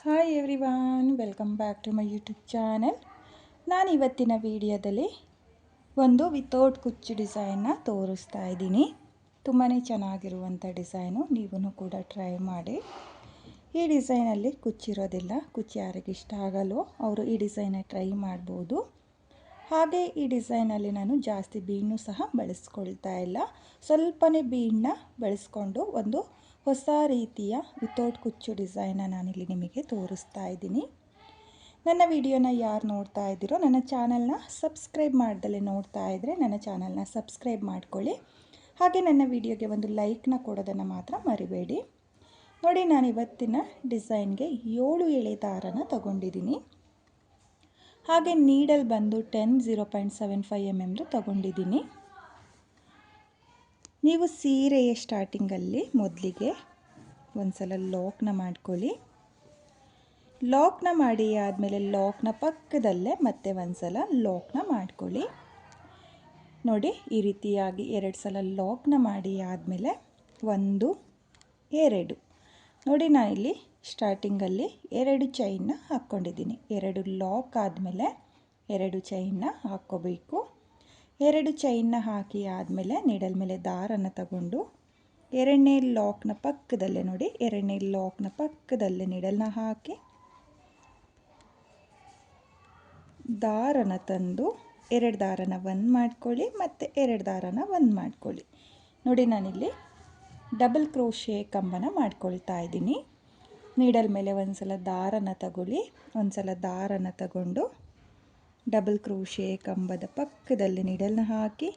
Hi everyone, welcome back to my YouTube channel. ನಾನು ಇವತ್ತಿನ ವಿಡಿಯೋದಲ್ಲಿ ಒಂದು ವಿತೌಟ್ ಕುಚ್ಚು ಡಿಸೈನ್ನ ತೋರಿಸ್ತಾ ಇದ್ದೀನಿ. ತುಂಬಾ ಚೆನ್ನಾಗಿರುವಂಥ ಡಿಸೈನು, ನೀವೂ ಕೂಡ ಟ್ರೈ ಮಾಡಿ. ಈ ಡಿಸೈನಲ್ಲಿ ಕುಚ್ಚಿರೋದಿಲ್ಲ. ಕುಚ್ಚು ಯಾರಿಗೆ ಇಷ್ಟ ಆಗಲ್ವೋ ಅವರು ಈ ಡಿಸೈನ ಟ್ರೈ ಮಾಡ್ಬೋದು. ಹಾಗೆ ಈ ಡಿಸೈನಲ್ಲಿ ನಾನು ಜಾಸ್ತಿ ಬೀಡನ್ನು ಸಹ ಬಳಸ್ಕೊಳ್ತಾ ಇಲ್ಲ. ಸ್ವಲ್ಪನೇ ಬೀಡನ್ನ ಬಳಸ್ಕೊಂಡು ಒಂದು ಹೊಸ ರೀತಿಯ ವಿತೌಟ್ ಕುಚ್ಚು ಡಿಸೈನ ನಾನಿಲ್ಲಿ ನಿಮಗೆ ತೋರಿಸ್ತಾ ಇದ್ದೀನಿ. ನನ್ನ ವಿಡಿಯೋನ ಯಾರು ನೋಡ್ತಾ ಇದ್ದೀರೋ ನನ್ನ ಚಾನಲ್ನ ಸಬ್ಸ್ಕ್ರೈಬ್ ಮಾಡ್ದಲೇ ನೋಡ್ತಾ ಇದ್ದರೆ ನನ್ನ ಚಾನಲ್ನ ಸಬ್ಸ್ಕ್ರೈಬ್ ಮಾಡ್ಕೊಳ್ಳಿ. ಹಾಗೆ ನನ್ನ ವಿಡಿಯೋಗೆ ಒಂದು ಲೈಕ್ನ ಕೊಡೋದನ್ನು ಮಾತ್ರ ಮರಿಬೇಡಿ. ನೋಡಿ, ನಾನು ಇವತ್ತಿನ ಡಿಸೈನ್ಗೆ 7 ಎಳೆ ದಾರನ ತಗೊಂಡಿದ್ದೀನಿ. ಹಾಗೆ ನೀಡಲ್ ಬಂದು 0.75 mm ತಗೊಂಡಿದ್ದೀನಿ. ನೀವು ಸೀರೆಯ ಸ್ಟಾರ್ಟಿಂಗಲ್ಲಿ ಮೊದಲಿಗೆ ಒಂದು ಸಲ ಲಾಕ್ನ ಮಾಡ್ಕೊಳ್ಳಿ. ಲಾಕ್ನ ಮಾಡಿ ಆದಮೇಲೆ ಲಾಕ್ನ ಪಕ್ಕದಲ್ಲೇ ಮತ್ತೆ ಒಂದು ಸಲ ಲಾಕ್ನ ಮಾಡ್ಕೊಳ್ಳಿ. ನೋಡಿ, ಈ ರೀತಿಯಾಗಿ 2 ಸಲ ಲಾಕ್ನ ಮಾಡಿ ಆದಮೇಲೆ 1 2 ನೋಡಿ, ನಾನಿಲ್ಲಿ ಸ್ಟಾರ್ಟಿಂಗಲ್ಲಿ 2 ಚೈನ್ನ ಹಾಕ್ಕೊಂಡಿದ್ದೀನಿ. 2 ಲಾಕ್ ಆದಮೇಲೆ 2 ಚೈನ್ನ ಹಾಕ್ಕೋಬೇಕು. 2 ಚೈನ್ನ ಹಾಕಿ ಆದಮೇಲೆ ನೀಡಲ್ ಮೇಲೆ ದಾರನ ತಗೊಂಡು 2ನೇ ಲಾಕ್ನ ಪಕ್ಕದಲ್ಲೇ ನೋಡಿ, 2ನೇ ಲಾಕ್ನ ಪಕ್ಕದಲ್ಲೇ ನೀಡಲ್ನ ಹಾಕಿ ದಾರನ ತಂದು 2 ದಾರನ 1 ಮಾಡ್ಕೊಳ್ಳಿ, ಮತ್ತು 2 ದಾರನ 1 ಮಾಡ್ಕೊಳ್ಳಿ. ನೋಡಿ, ನಾನಿಲ್ಲಿ ಡಬಲ್ ಕ್ರೋಶೆ ಕಂಬನ ಮಾಡ್ಕೊಳ್ತಾ ಇದ್ದೀನಿ. ನೀಡಲ್ ಮೇಲೆ ಒಂದು ಸಲ ದಾರನ ತಗೊಳ್ಳಿ, ಒಂದು ಸಲ ದಾರನ ತಗೊಂಡು ಡಬಲ್ ಕ್ರೋಶೆ ಕಂಬದ ಪಕ್ಕದಲ್ಲಿ ನೀಡಲ್ನ ಹಾಕಿ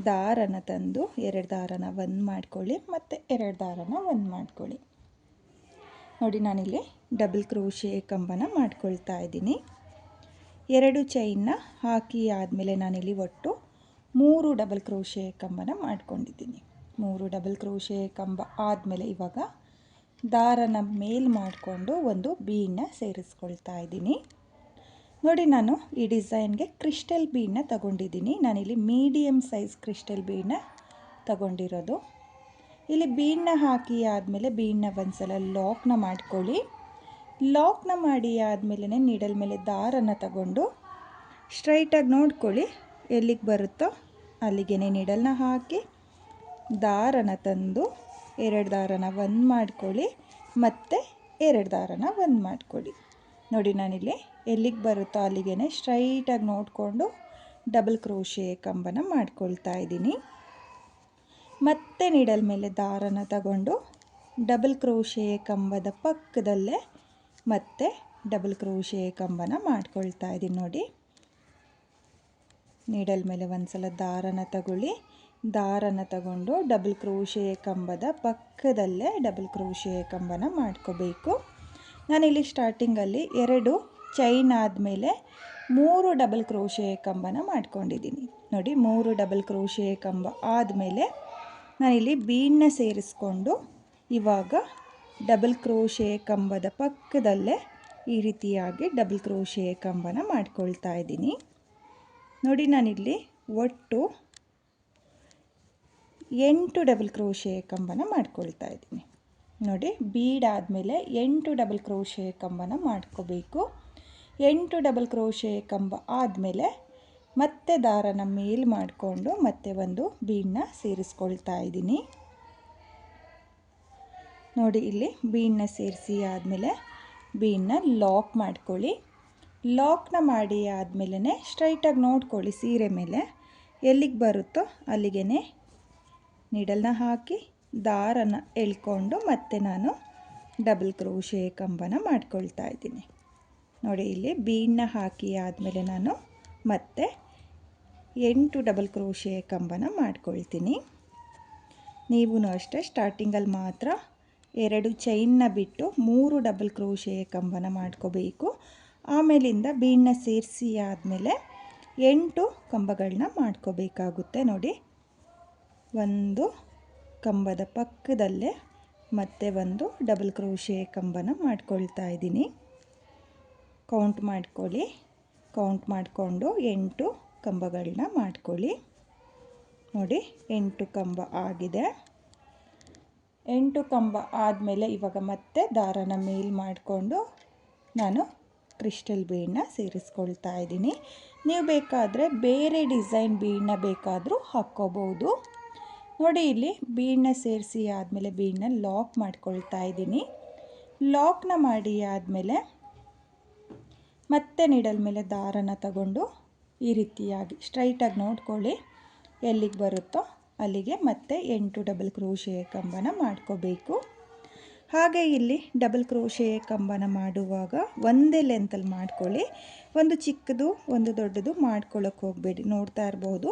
ದಾರನ ತಂದು 2 ದಾರನ 1 ಮಾಡ್ಕೊಳ್ಳಿ, ಮತ್ತು 2 ದಾರನ 1 ಮಾಡ್ಕೊಳ್ಳಿ. ನೋಡಿ, ನಾನಿಲ್ಲಿ ಡಬಲ್ ಕ್ರೋಶೆ ಕಂಬನ ಮಾಡ್ಕೊಳ್ತಾ ಇದ್ದೀನಿ. 2 ಚೈನ್ನ ಹಾಕಿ ಆದಮೇಲೆ ನಾನಿಲ್ಲಿ ಒಟ್ಟು 3 ಡಬಲ್ ಕ್ರೋಶೆ ಕಂಬನ ಮಾಡ್ಕೊಂಡಿದ್ದೀನಿ. 3 ಡಬಲ್ ಕ್ರೋಶೆ ಕಂಬ ಆದಮೇಲೆ ಇವಾಗ ದಾರನ ಮೇಲ್ ಮಾಡಿಕೊಂಡು ಒಂದು ಬೀಡನ್ನ ಸೇರಿಸ್ಕೊಳ್ತಾ ಇದ್ದೀನಿ. ನೋಡಿ, ನಾನು ಈ ಡಿಸೈನ್ಗೆ ಕ್ರಿಸ್ಟಲ್ ಬೀಡನ್ನ ತಗೊಂಡಿದ್ದೀನಿ. ನಾನಿಲ್ಲಿ ಮೀಡಿಯಮ್ ಸೈಜ್ ಕ್ರಿಸ್ಟಲ್ ಬೀಡನ್ನ ತಗೊಂಡಿರೋದು. ಇಲ್ಲಿ ಬೀಡನ್ನ ಹಾಕಿ ಆದಮೇಲೆ ಬೀಡನ್ನ ಒಂದು ಸಲ ಲಾಕ್ನ ಮಾಡ್ಕೊಳ್ಳಿ. ಲಾಕ್ನ ಮಾಡಿ ಆದಮೇಲೆ ನೀಡಲ್ ಮೇಲೆ ದಾರನ ತಗೊಂಡು ಸ್ಟ್ರೈಟಾಗಿ ನೋಡ್ಕೊಳ್ಳಿ, ಎಲ್ಲಿಗೆ ಬರುತ್ತೋ ಅಲ್ಲಿಗೆ ನೀಡಲ್ನ ಹಾಕಿ ದಾರನ ತಂದು 2 ದಾರನ 1 ಮಾಡ್ಕೊಳ್ಳಿ, ಮತ್ತು 2 ದಾರನ 1 ಮಾಡ್ಕೊಳ್ಳಿ. ನೋಡಿ, ನಾನಿಲ್ಲಿ ಎಲ್ಲಿಗೆ ಬರುತ್ತೋ ಅಲ್ಲಿಗೆ ಸ್ಟ್ರೈಟಾಗಿ ನೋಡಿಕೊಂಡು ಡಬಲ್ ಕ್ರೋಶೆ ಕಂಬನ ಮಾಡ್ಕೊಳ್ತಾ ಇದ್ದೀನಿ. ಮತ್ತೆ ನೀಡಲ್ ಮೇಲೆ ದಾರನ ತಗೊಂಡು ಡಬಲ್ ಕ್ರೋಶೆ ಕಂಬದ ಪಕ್ಕದಲ್ಲೇ ಮತ್ತೆ ಡಬಲ್ ಕ್ರೋಶೆ ಕಂಬನ ಮಾಡ್ಕೊಳ್ತಾ ಇದ್ದೀನಿ. ನೋಡಿ, ನೀಡಲ್ ಮೇಲೆ ಒಂದು ಸಲ ದಾರನ ತಗೊಳ್ಳಿ, ದಾರನ ತಗೊಂಡು ಡಬಲ್ ಕ್ರೋಶೆ ಕಂಬದ ಪಕ್ಕದಲ್ಲೇ ಡಬಲ್ ಕ್ರೋಶೆ ಕಂಬನ ಮಾಡ್ಕೋಬೇಕು. ನಾನಿಲ್ಲಿ ಸ್ಟಾರ್ಟಿಂಗಲ್ಲಿ 2 ಚೈನ್ ಆದಮೇಲೆ 3 ಡಬಲ್ ಕ್ರೋಶೆ ಕಂಬನ ಮಾಡ್ಕೊಂಡಿದ್ದೀನಿ. ನೋಡಿ, 3 ಡಬಲ್ ಕ್ರೋಶೆ ಕಂಬ ಆದಮೇಲೆ ನಾನಿಲ್ಲಿ ಬೀಡನ್ನ ಸೇರಿಸ್ಕೊಂಡು ಇವಾಗ ಡಬಲ್ ಕ್ರೋಶೆ ಕಂಬದ ಪಕ್ಕದಲ್ಲೇ ಈ ರೀತಿಯಾಗಿ ಡಬಲ್ ಕ್ರೋಶೆ ಕಂಬನ ಮಾಡ್ಕೊಳ್ತಾ ಇದ್ದೀನಿ. ನೋಡಿ, ನಾನಿಲ್ಲಿ ಒಟ್ಟು 8 ಡಬಲ್ ಕ್ರೋಶೆ ಕಂಬನ ಮಾಡ್ಕೊಳ್ತಾ ಇದ್ದೀನಿ. ನೋಡಿ, ಬೀಡ್ ಆದಮೇಲೆ 8 ಡಬಲ್ ಕ್ರೋಶೆ ಕಂಬನ ಮಾಡ್ಕೋಬೇಕು. 8 ಡಬಲ್ ಕ್ರೋಶೆ ಕಂಬ ಆದಮೇಲೆ ಮತ್ತೆ ದಾರನ ಮೇಲ್ ಮಾಡಿಕೊಂಡು ಮತ್ತೆ ಒಂದು ಬೀಡನ್ನ ಸೇರಿಸ್ಕೊಳ್ತಾ ಇದ್ದೀನಿ. ನೋಡಿ, ಇಲ್ಲಿ ಬೀಡನ್ನ ಸೇರಿಸಿ ಆದಮೇಲೆ ಬೀಡನ್ನ ಲಾಕ್ ಮಾಡ್ಕೊಳ್ಳಿ. ಲಾಕ್ನ ಮಾಡಿ ಆದಮೇಲೆ ಸ್ಟ್ರೈಟಾಗಿ ನೋಡ್ಕೊಳ್ಳಿ, ಸೀರೆ ಮೇಲೆ ಎಲ್ಲಿಗೆ ಬರುತ್ತೋ ಅಲ್ಲಿಗೆ ನೀಡಲ್ನ ಹಾಕಿ ದಾರನ ಎಳ್ಕೊಂಡು ಮತ್ತೆ ನಾನು ಡಬಲ್ ಕ್ರೋಶೆ ಕಂಬನ ಮಾಡ್ಕೊಳ್ತಾ ಇದ್ದೀನಿ. ನೋಡಿ, ಇಲ್ಲಿ ಬೀಡನ್ನ ಹಾಕಿ ಆದಮೇಲೆ ನಾನು ಮತ್ತೆ 8 ಡಬಲ್ ಕ್ರೋಶೆ ಕಂಬನ ಮಾಡ್ಕೊಳ್ತೀನಿ. ನೀವೂ ಅಷ್ಟೇ ಸ್ಟಾರ್ಟಿಂಗಲ್ಲಿ ಮಾತ್ರ 2 ಚೈನ್ನ ಬಿಟ್ಟು 3 ಡಬಲ್ ಕ್ರೋಶೆ ಕಂಬನ ಮಾಡ್ಕೋಬೇಕು. ಆಮೇಲಿಂದ ಬೀಡನ್ನ ಸೇರಿಸಿ ಆದಮೇಲೆ 8 ಕಂಬಗಳನ್ನ ಮಾಡ್ಕೋಬೇಕಾಗುತ್ತೆ. ನೋಡಿ, ಒಂದು ಕಂಬದ ಪಕ್ಕದಲ್ಲೇ ಮತ್ತೆ ಒಂದು ಡಬಲ್ ಕ್ರೋಶೆ ಕಂಬನ ಮಾಡ್ಕೊಳ್ತಾ ಇದ್ದೀನಿ. ಕೌಂಟ್ ಮಾಡ್ಕೊಳ್ಳಿ, ಕೌಂಟ್ ಮಾಡಿಕೊಂಡು 8 ಕಂಬಗಳನ್ನ ಮಾಡ್ಕೊಳ್ಳಿ. ನೋಡಿ, 8 ಕಂಬ ಆಗಿದೆ. 8 ಕಂಬ ಆದಮೇಲೆ ಇವಾಗ ಮತ್ತೆ ದಾರನ ಮೇಲ್ ಮಾಡಿಕೊಂಡು ನಾನು ಕ್ರಿಸ್ಟಲ್ ಬೀಡನ್ನ ಸೇರಿಸ್ಕೊಳ್ತಾ ಇದ್ದೀನಿ. ನೀವು ಬೇಕಾದರೆ ಬೇರೆ ಡಿಸೈನ್ ಬೀಡನ್ನ ಬೇಕಾದರೂ ಹಾಕ್ಕೋಬೋದು. ನೋಡಿ, ಇಲ್ಲಿ ಬೀಡನ್ನ ಸೇರಿಸಿ ಆದಮೇಲೆ ಬೀಡನ್ನ ಲಾಕ್ ಮಾಡ್ಕೊಳ್ತಾ ಇದ್ದೀನಿ. ಲಾಕ್ನ ಮಾಡಿ ಆದಮೇಲೆ ಮತ್ತೆ ನೀಡಲ್ ಮೇಲೆ ದಾರನ ತಗೊಂಡು ಈ ರೀತಿಯಾಗಿ ಸ್ಟ್ರೈಟಾಗಿ ನೋಡ್ಕೊಳ್ಳಿ, ಎಲ್ಲಿಗೆ ಬರುತ್ತೋ ಅಲ್ಲಿಗೆ ಮತ್ತೆ 8 ಡಬಲ್ ಕ್ರೋಶೆ ಕಂಬನ ಮಾಡ್ಕೋಬೇಕು. ಹಾಗೆ ಇಲ್ಲಿ ಡಬಲ್ ಕ್ರೋಶೆ ಕಂಬನ ಮಾಡುವಾಗ ಒಂದೇ ಲೆಂತಲ್ಲಿ ಮಾಡ್ಕೊಳ್ಳಿ, ಒಂದು ಚಿಕ್ಕದು ಒಂದು ದೊಡ್ಡದು ಮಾಡ್ಕೊಳ್ಳೋಕೆ ಹೋಗಬೇಡಿ. ನೋಡ್ತಾ ಇರ್ಬೋದು.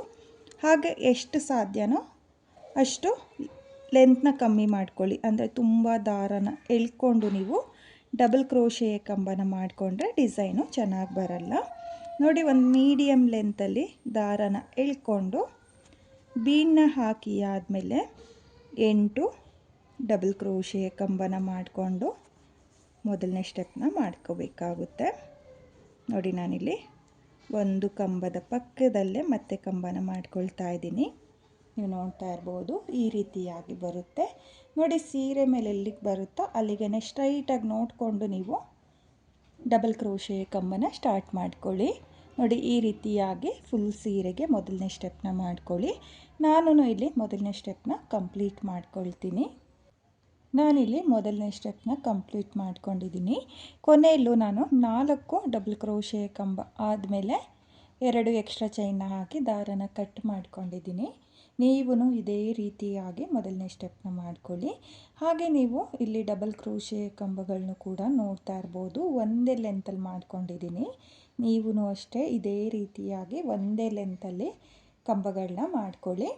ಹಾಗೆ ಎಷ್ಟು ಸಾಧ್ಯನೋ ಅಷ್ಟು ಲೆಂತ್ನ ಕಮ್ಮಿ ಮಾಡ್ಕೊಳ್ಳಿ. ಅಂದರೆ ತುಂಬ ದಾರನ ಎಳ್ಕೊಂಡು ನೀವು ಡಬಲ್ ಕ್ರೋಶೆ ಕಂಬನ ಮಾಡಿಕೊಂಡ್ರೆ ಡಿಸೈನು ಚೆನ್ನಾಗಿ ಬರಲ್ಲ. ನೋಡಿ, ಒಂದು ಮೀಡಿಯಮ್ ಲೆಂತಲ್ಲಿ ದಾರನ ಎಳ್ಕೊಂಡು ಬೀಡನ್ನ ಹಾಕಿ ಆದಮೇಲೆ 8 ಡಬಲ್ ಕ್ರೋಶೆ ಕಂಬನ ಮಾಡಿಕೊಂಡು ಮೊದಲನೇ ಸ್ಟೆಪ್ನ ಮಾಡ್ಕೋಬೇಕಾಗುತ್ತೆ. ನೋಡಿ, ನಾನಿಲ್ಲಿ ಒಂದು ಕಂಬದ ಪಕ್ಕದಲ್ಲೇ ಮತ್ತೆ ಕಂಬನ ಮಾಡ್ಕೊಳ್ತಾ ಇದ್ದೀನಿ. ನೀವು ನೋಡ್ತಾ ಇರ್ಬೋದು, ಈ ರೀತಿಯಾಗಿ ಬರುತ್ತೆ. ನೋಡಿ, ಸೀರೆ ಮೇಲೆ ಎಲ್ಲಿಗೆ ಬರುತ್ತೋ ಅಲ್ಲಿಗೆ ಸ್ಟ್ರೈಟಾಗಿ ನೋಡಿಕೊಂಡು ನೀವು ಡಬಲ್ ಕ್ರೋಶೆ ಕಂಬನ ಸ್ಟಾರ್ಟ್ ಮಾಡ್ಕೊಳ್ಳಿ. ನೋಡಿ, ಈ ರೀತಿಯಾಗಿ ಫುಲ್ ಸೀರೆಗೆ ಮೊದಲನೇ ಸ್ಟೆಪ್ನ ಮಾಡ್ಕೊಳ್ಳಿ. ನಾನು ಇಲ್ಲಿ ಮೊದಲನೇ ಸ್ಟೆಪ್ನ ಕಂಪ್ಲೀಟ್ ಮಾಡ್ಕೊಳ್ತೀನಿ. ನಾನಿಲ್ಲಿ ಮೊದಲನೇ ಸ್ಟೆಪ್ನ ಕಂಪ್ಲೀಟ್ ಮಾಡ್ಕೊಂಡಿದ್ದೀನಿ. ಕೊನೆಯಲ್ಲೂ ನಾನು 4 ಡಬಲ್ ಕ್ರೋಶೆ ಕಂಬ ಆದಮೇಲೆ 2 ಎಕ್ಸ್ಟ್ರಾ ಚೈನ್ನ ಹಾಕಿ ದಾರನ ಕಟ್ ಮಾಡ್ಕೊಂಡಿದ್ದೀನಿ. ನೀವು ಇದೇ ರೀತಿಯಾಗಿ ಮೊದಲನೇ ಸ್ಟೆಪ್ನ ಮಾಡ್ಕೊಳ್ಳಿ. ಹಾಗೆ ನೀವು ಇಲ್ಲಿ ಡಬಲ್ ಕ್ರೋಶೆ ಕಂಬಗಳನ್ನು ಕೂಡ ನೋಡ್ತಾ ಇರ್ಬೋದು, ಒಂದೇ ಲೆಂತಲ್ಲಿ ಮಾಡ್ಕೊಂಡಿದ್ದೀನಿ. ನೀವು ಅಷ್ಟೇ ಇದೇ ರೀತಿಯಾಗಿ ಒಂದೇ ಲೆಂತಲ್ಲಿ ಕಂಬಗಳನ್ನ ಮಾಡ್ಕೊಳ್ಳಿ.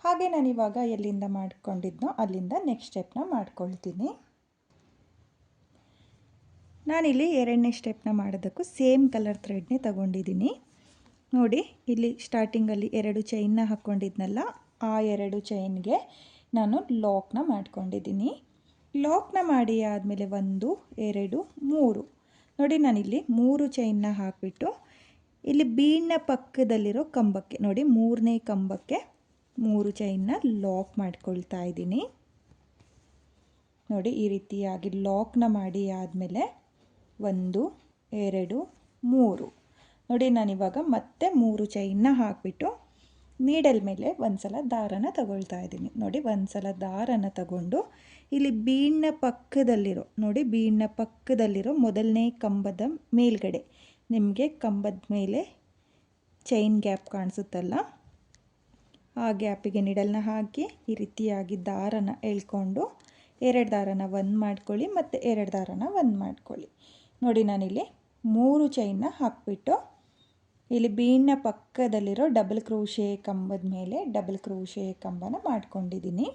ಹಾಗೆ ನಾನಿವಾಗ ಎಲ್ಲಿಂದ ಮಾಡ್ಕೊಂಡಿದ್ನೋ ಅಲ್ಲಿಂದ ನೆಕ್ಸ್ಟ್ ಸ್ಟೆಪ್ನ ಮಾಡ್ಕೊಳ್ತೀನಿ. ನಾನಿಲ್ಲಿ 2ನೇ ಸ್ಟೆಪ್ನ ಮಾಡೋದಕ್ಕೂ ಸೇಮ್ ಕಲರ್ ಥ್ರೆಡ್ನೇ ತಗೊಂಡಿದ್ದೀನಿ. ನೋಡಿ, ಇಲ್ಲಿ ಸ್ಟಾರ್ಟಿಂಗಲ್ಲಿ 2 ಚೈನ್ನ ಹಾಕ್ಕೊಂಡಿದ್ನಲ್ಲ, ಆ 2 ಚೈನ್ಗೆ ನಾನು ಲಾಕ್ನ ಮಾಡ್ಕೊಂಡಿದ್ದೀನಿ. ಲಾಕ್ನ ಮಾಡಿ ಆದಮೇಲೆ 1 2 3 ನೋಡಿ, ನಾನಿಲ್ಲಿ 3 ಚೈನ್ನ ಹಾಕಿಬಿಟ್ಟು ಇಲ್ಲಿ ಬೀಡ್ನ ಪಕ್ಕದಲ್ಲಿರೋ ಕಂಬಕ್ಕೆ ನೋಡಿ 3ನೇ ಕಂಬಕ್ಕೆ 3 ಚೈನ್ನ ಲಾಕ್ ಮಾಡ್ಕೊಳ್ತಾ ಇದ್ದೀನಿ. ನೋಡಿ, ಈ ರೀತಿಯಾಗಿ ಲಾಕ್ನ ಮಾಡಿ ಆದಮೇಲೆ 1 2 3 ನೋಡಿ, ನಾನಿವಾಗ ಮತ್ತೆ 3 ಚೈನ್ನ ಹಾಕಿಬಿಟ್ಟು ನೀಡಲ್ ಮೇಲೆ ಒಂದು ಸಲ ದಾರನ ತಗೊಳ್ತಾ ಇದ್ದೀನಿ. ನೋಡಿ, ಒಂದು ಸಲ ದಾರನ ತಗೊಂಡು ಇಲ್ಲಿ ಬೀಡ್ನ ಪಕ್ಕದಲ್ಲಿರೋ ನೋಡಿ ಬೀಡ್ನ ಪಕ್ಕದಲ್ಲಿರೋ ಮೊದಲನೇ ಕಂಬದ ಮೇಲ್ಗಡೆ ನಿಮಗೆ ಕಂಬದ ಮೇಲೆ ಚೈನ್ ಗ್ಯಾಪ್ ಕಾಣಿಸುತ್ತಲ್ಲ, ಆ ಗ್ಯಾಪಿಗೆ ನೀಡಲ್ನ ಹಾಕಿ ಈ ರೀತಿಯಾಗಿ ದಾರನ ಎಳ್ಕೊಂಡು 2 ದಾರನ ಒಂದು ಮಾಡ್ಕೊಳ್ಳಿ ಮತ್ತು 2 ದಾರನ ಒಂದು ಮಾಡ್ಕೊಳ್ಳಿ. ನೋಡಿ, ನಾನಿಲ್ಲಿ 3 ಚೈನ್ನ ಹಾಕಿಬಿಟ್ಟು ಇಲ್ಲಿ ಬೀಡ್ನ ಪಕ್ಕದಲ್ಲಿರೋ ಡಬಲ್ ಕ್ರೋಶೆ ಕಂಬದ ಮೇಲೆ ಡಬಲ್ ಕ್ರೋಶೆ ಕಂಬನ ಮಾಡ್ಕೊಂಡಿದ್ದೀನಿ.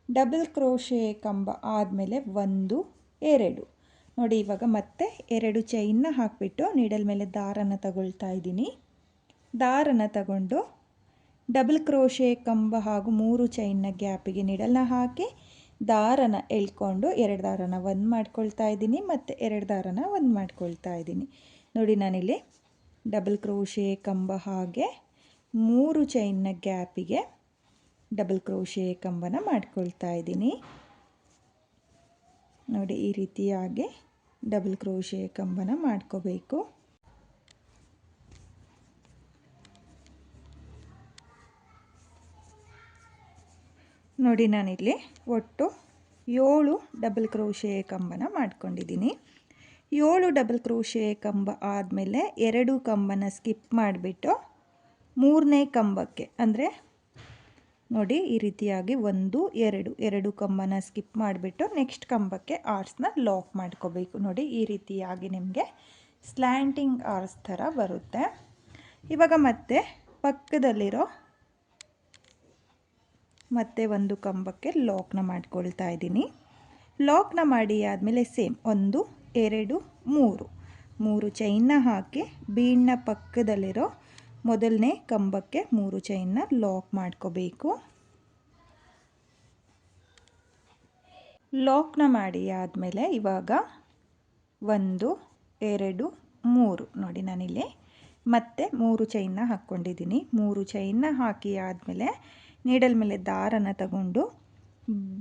ಡಬಲ್ ಕ್ರೋಶೆ ಕಂಬ ಆದಮೇಲೆ 1 2 ನೋಡಿ, ಇವಾಗ ಮತ್ತೆ 2 ಚೈನ್ನ ಹಾಕಿಬಿಟ್ಟು ನೀಡಲ್ ಮೇಲೆ ದಾರನ ತಗೊಳ್ತಾ ಇದ್ದೀನಿ. ದಾರನ ತಗೊಂಡು ಡಬಲ್ ಕ್ರೋಶೆ ಕಂಬ ಹಾಗೂ 3 ಚೈನ್ನ ಗ್ಯಾಪಿಗೆ ನೀಡಲ್ನ ಹಾಕಿ ದಾರನ ಎಳ್ಕೊಂಡು 2 ದಾರನ ಒಂದು ಮಾಡ್ಕೊಳ್ತಾ ಇದ್ದೀನಿ ಮತ್ತು 2 ದಾರನ ಒಂದು ಮಾಡ್ಕೊಳ್ತಾ ಇದ್ದೀನಿ. ನೋಡಿ, ನಾನಿಲ್ಲಿ ಡಬಲ್ ಕ್ರೋಶೆ ಕಂಬ ಹಾಗೆ 3 ಚೈನ್ನ ಗ್ಯಾಪಿಗೆ ಡಬಲ್ ಕ್ರೋಶೆ ಕಂಬನ ಮಾಡ್ಕೊಳ್ತಾ ಇದ್ದೀನಿ. ನೋಡಿ, ಈ ರೀತಿಯಾಗಿ ಡಬಲ್ ಕ್ರೋಶೆ ಕಂಬನ ಮಾಡ್ಕೋಬೇಕು. ನೋಡಿ, ನಾನಿಲ್ಲಿ ಒಟ್ಟು 7 ಡಬಲ್ ಕ್ರೋಶೆ ಕಂಬನ ಮಾಡ್ಕೊಂಡಿದ್ದೀನಿ. 7 ಡಬಲ್ ಕ್ರೋಶೆ ಕಂಬ ಆದಮೇಲೆ 2 ಕಂಬನ ಸ್ಕಿಪ್ ಮಾಡಿಬಿಟ್ಟು 3ನೇ ಕಂಬಕ್ಕೆ ಅಂದರೆ ನೋಡಿ ಈ ರೀತಿಯಾಗಿ 1 2 ಕಂಬನ ಸ್ಕಿಪ್ ಮಾಡಿಬಿಟ್ಟು ನೆಕ್ಸ್ಟ್ ಕಂಬಕ್ಕೆ ಆರ್ಸ್ನ ಲಾಕ್ ಮಾಡ್ಕೋಬೇಕು. ನೋಡಿ, ಈ ರೀತಿಯಾಗಿ ನಿಮಗೆ ಸ್ಲ್ಯಾಂಟಿಂಗ್ ಆರ್ಸ್ ಥರ ಬರುತ್ತೆ. ಇವಾಗ ಮತ್ತೆ ಪಕ್ಕದಲ್ಲಿರೋ ಮತ್ತೆ ಒಂದು ಕಂಬಕ್ಕೆ ಲಾಕ್ನ ಮಾಡ್ಕೊಳ್ತಾ ಇದ್ದೀನಿ. ಲಾಕ್ನ ಮಾಡಿ ಆದಮೇಲೆ ಸೇಮ್ 1 2 3 ಚೈನ್ನ ಹಾಕಿ ಬೀಡ್ನ ಪಕ್ಕದಲ್ಲಿರೋ ಮೊದಲನೇ ಕಂಬಕ್ಕೆ 3 ಚೈನ್ನ ಲಾಕ್ ಮಾಡ್ಕೋಬೇಕು. ಲಾಕ್ನ ಮಾಡಿ ಆದಮೇಲೆ ಇವಾಗ 1 2 3 ನೋಡಿ, ನಾನಿಲ್ಲಿ ಮತ್ತೆ 3 ಚೈನ್ನ ಹಾಕ್ಕೊಂಡಿದ್ದೀನಿ. 3 ಚೈನ್ನ ಹಾಕಿ ಆದಮೇಲೆ ನೀಡಲ್ ಮೇಲೆ ದಾರನ ತಗೊಂಡು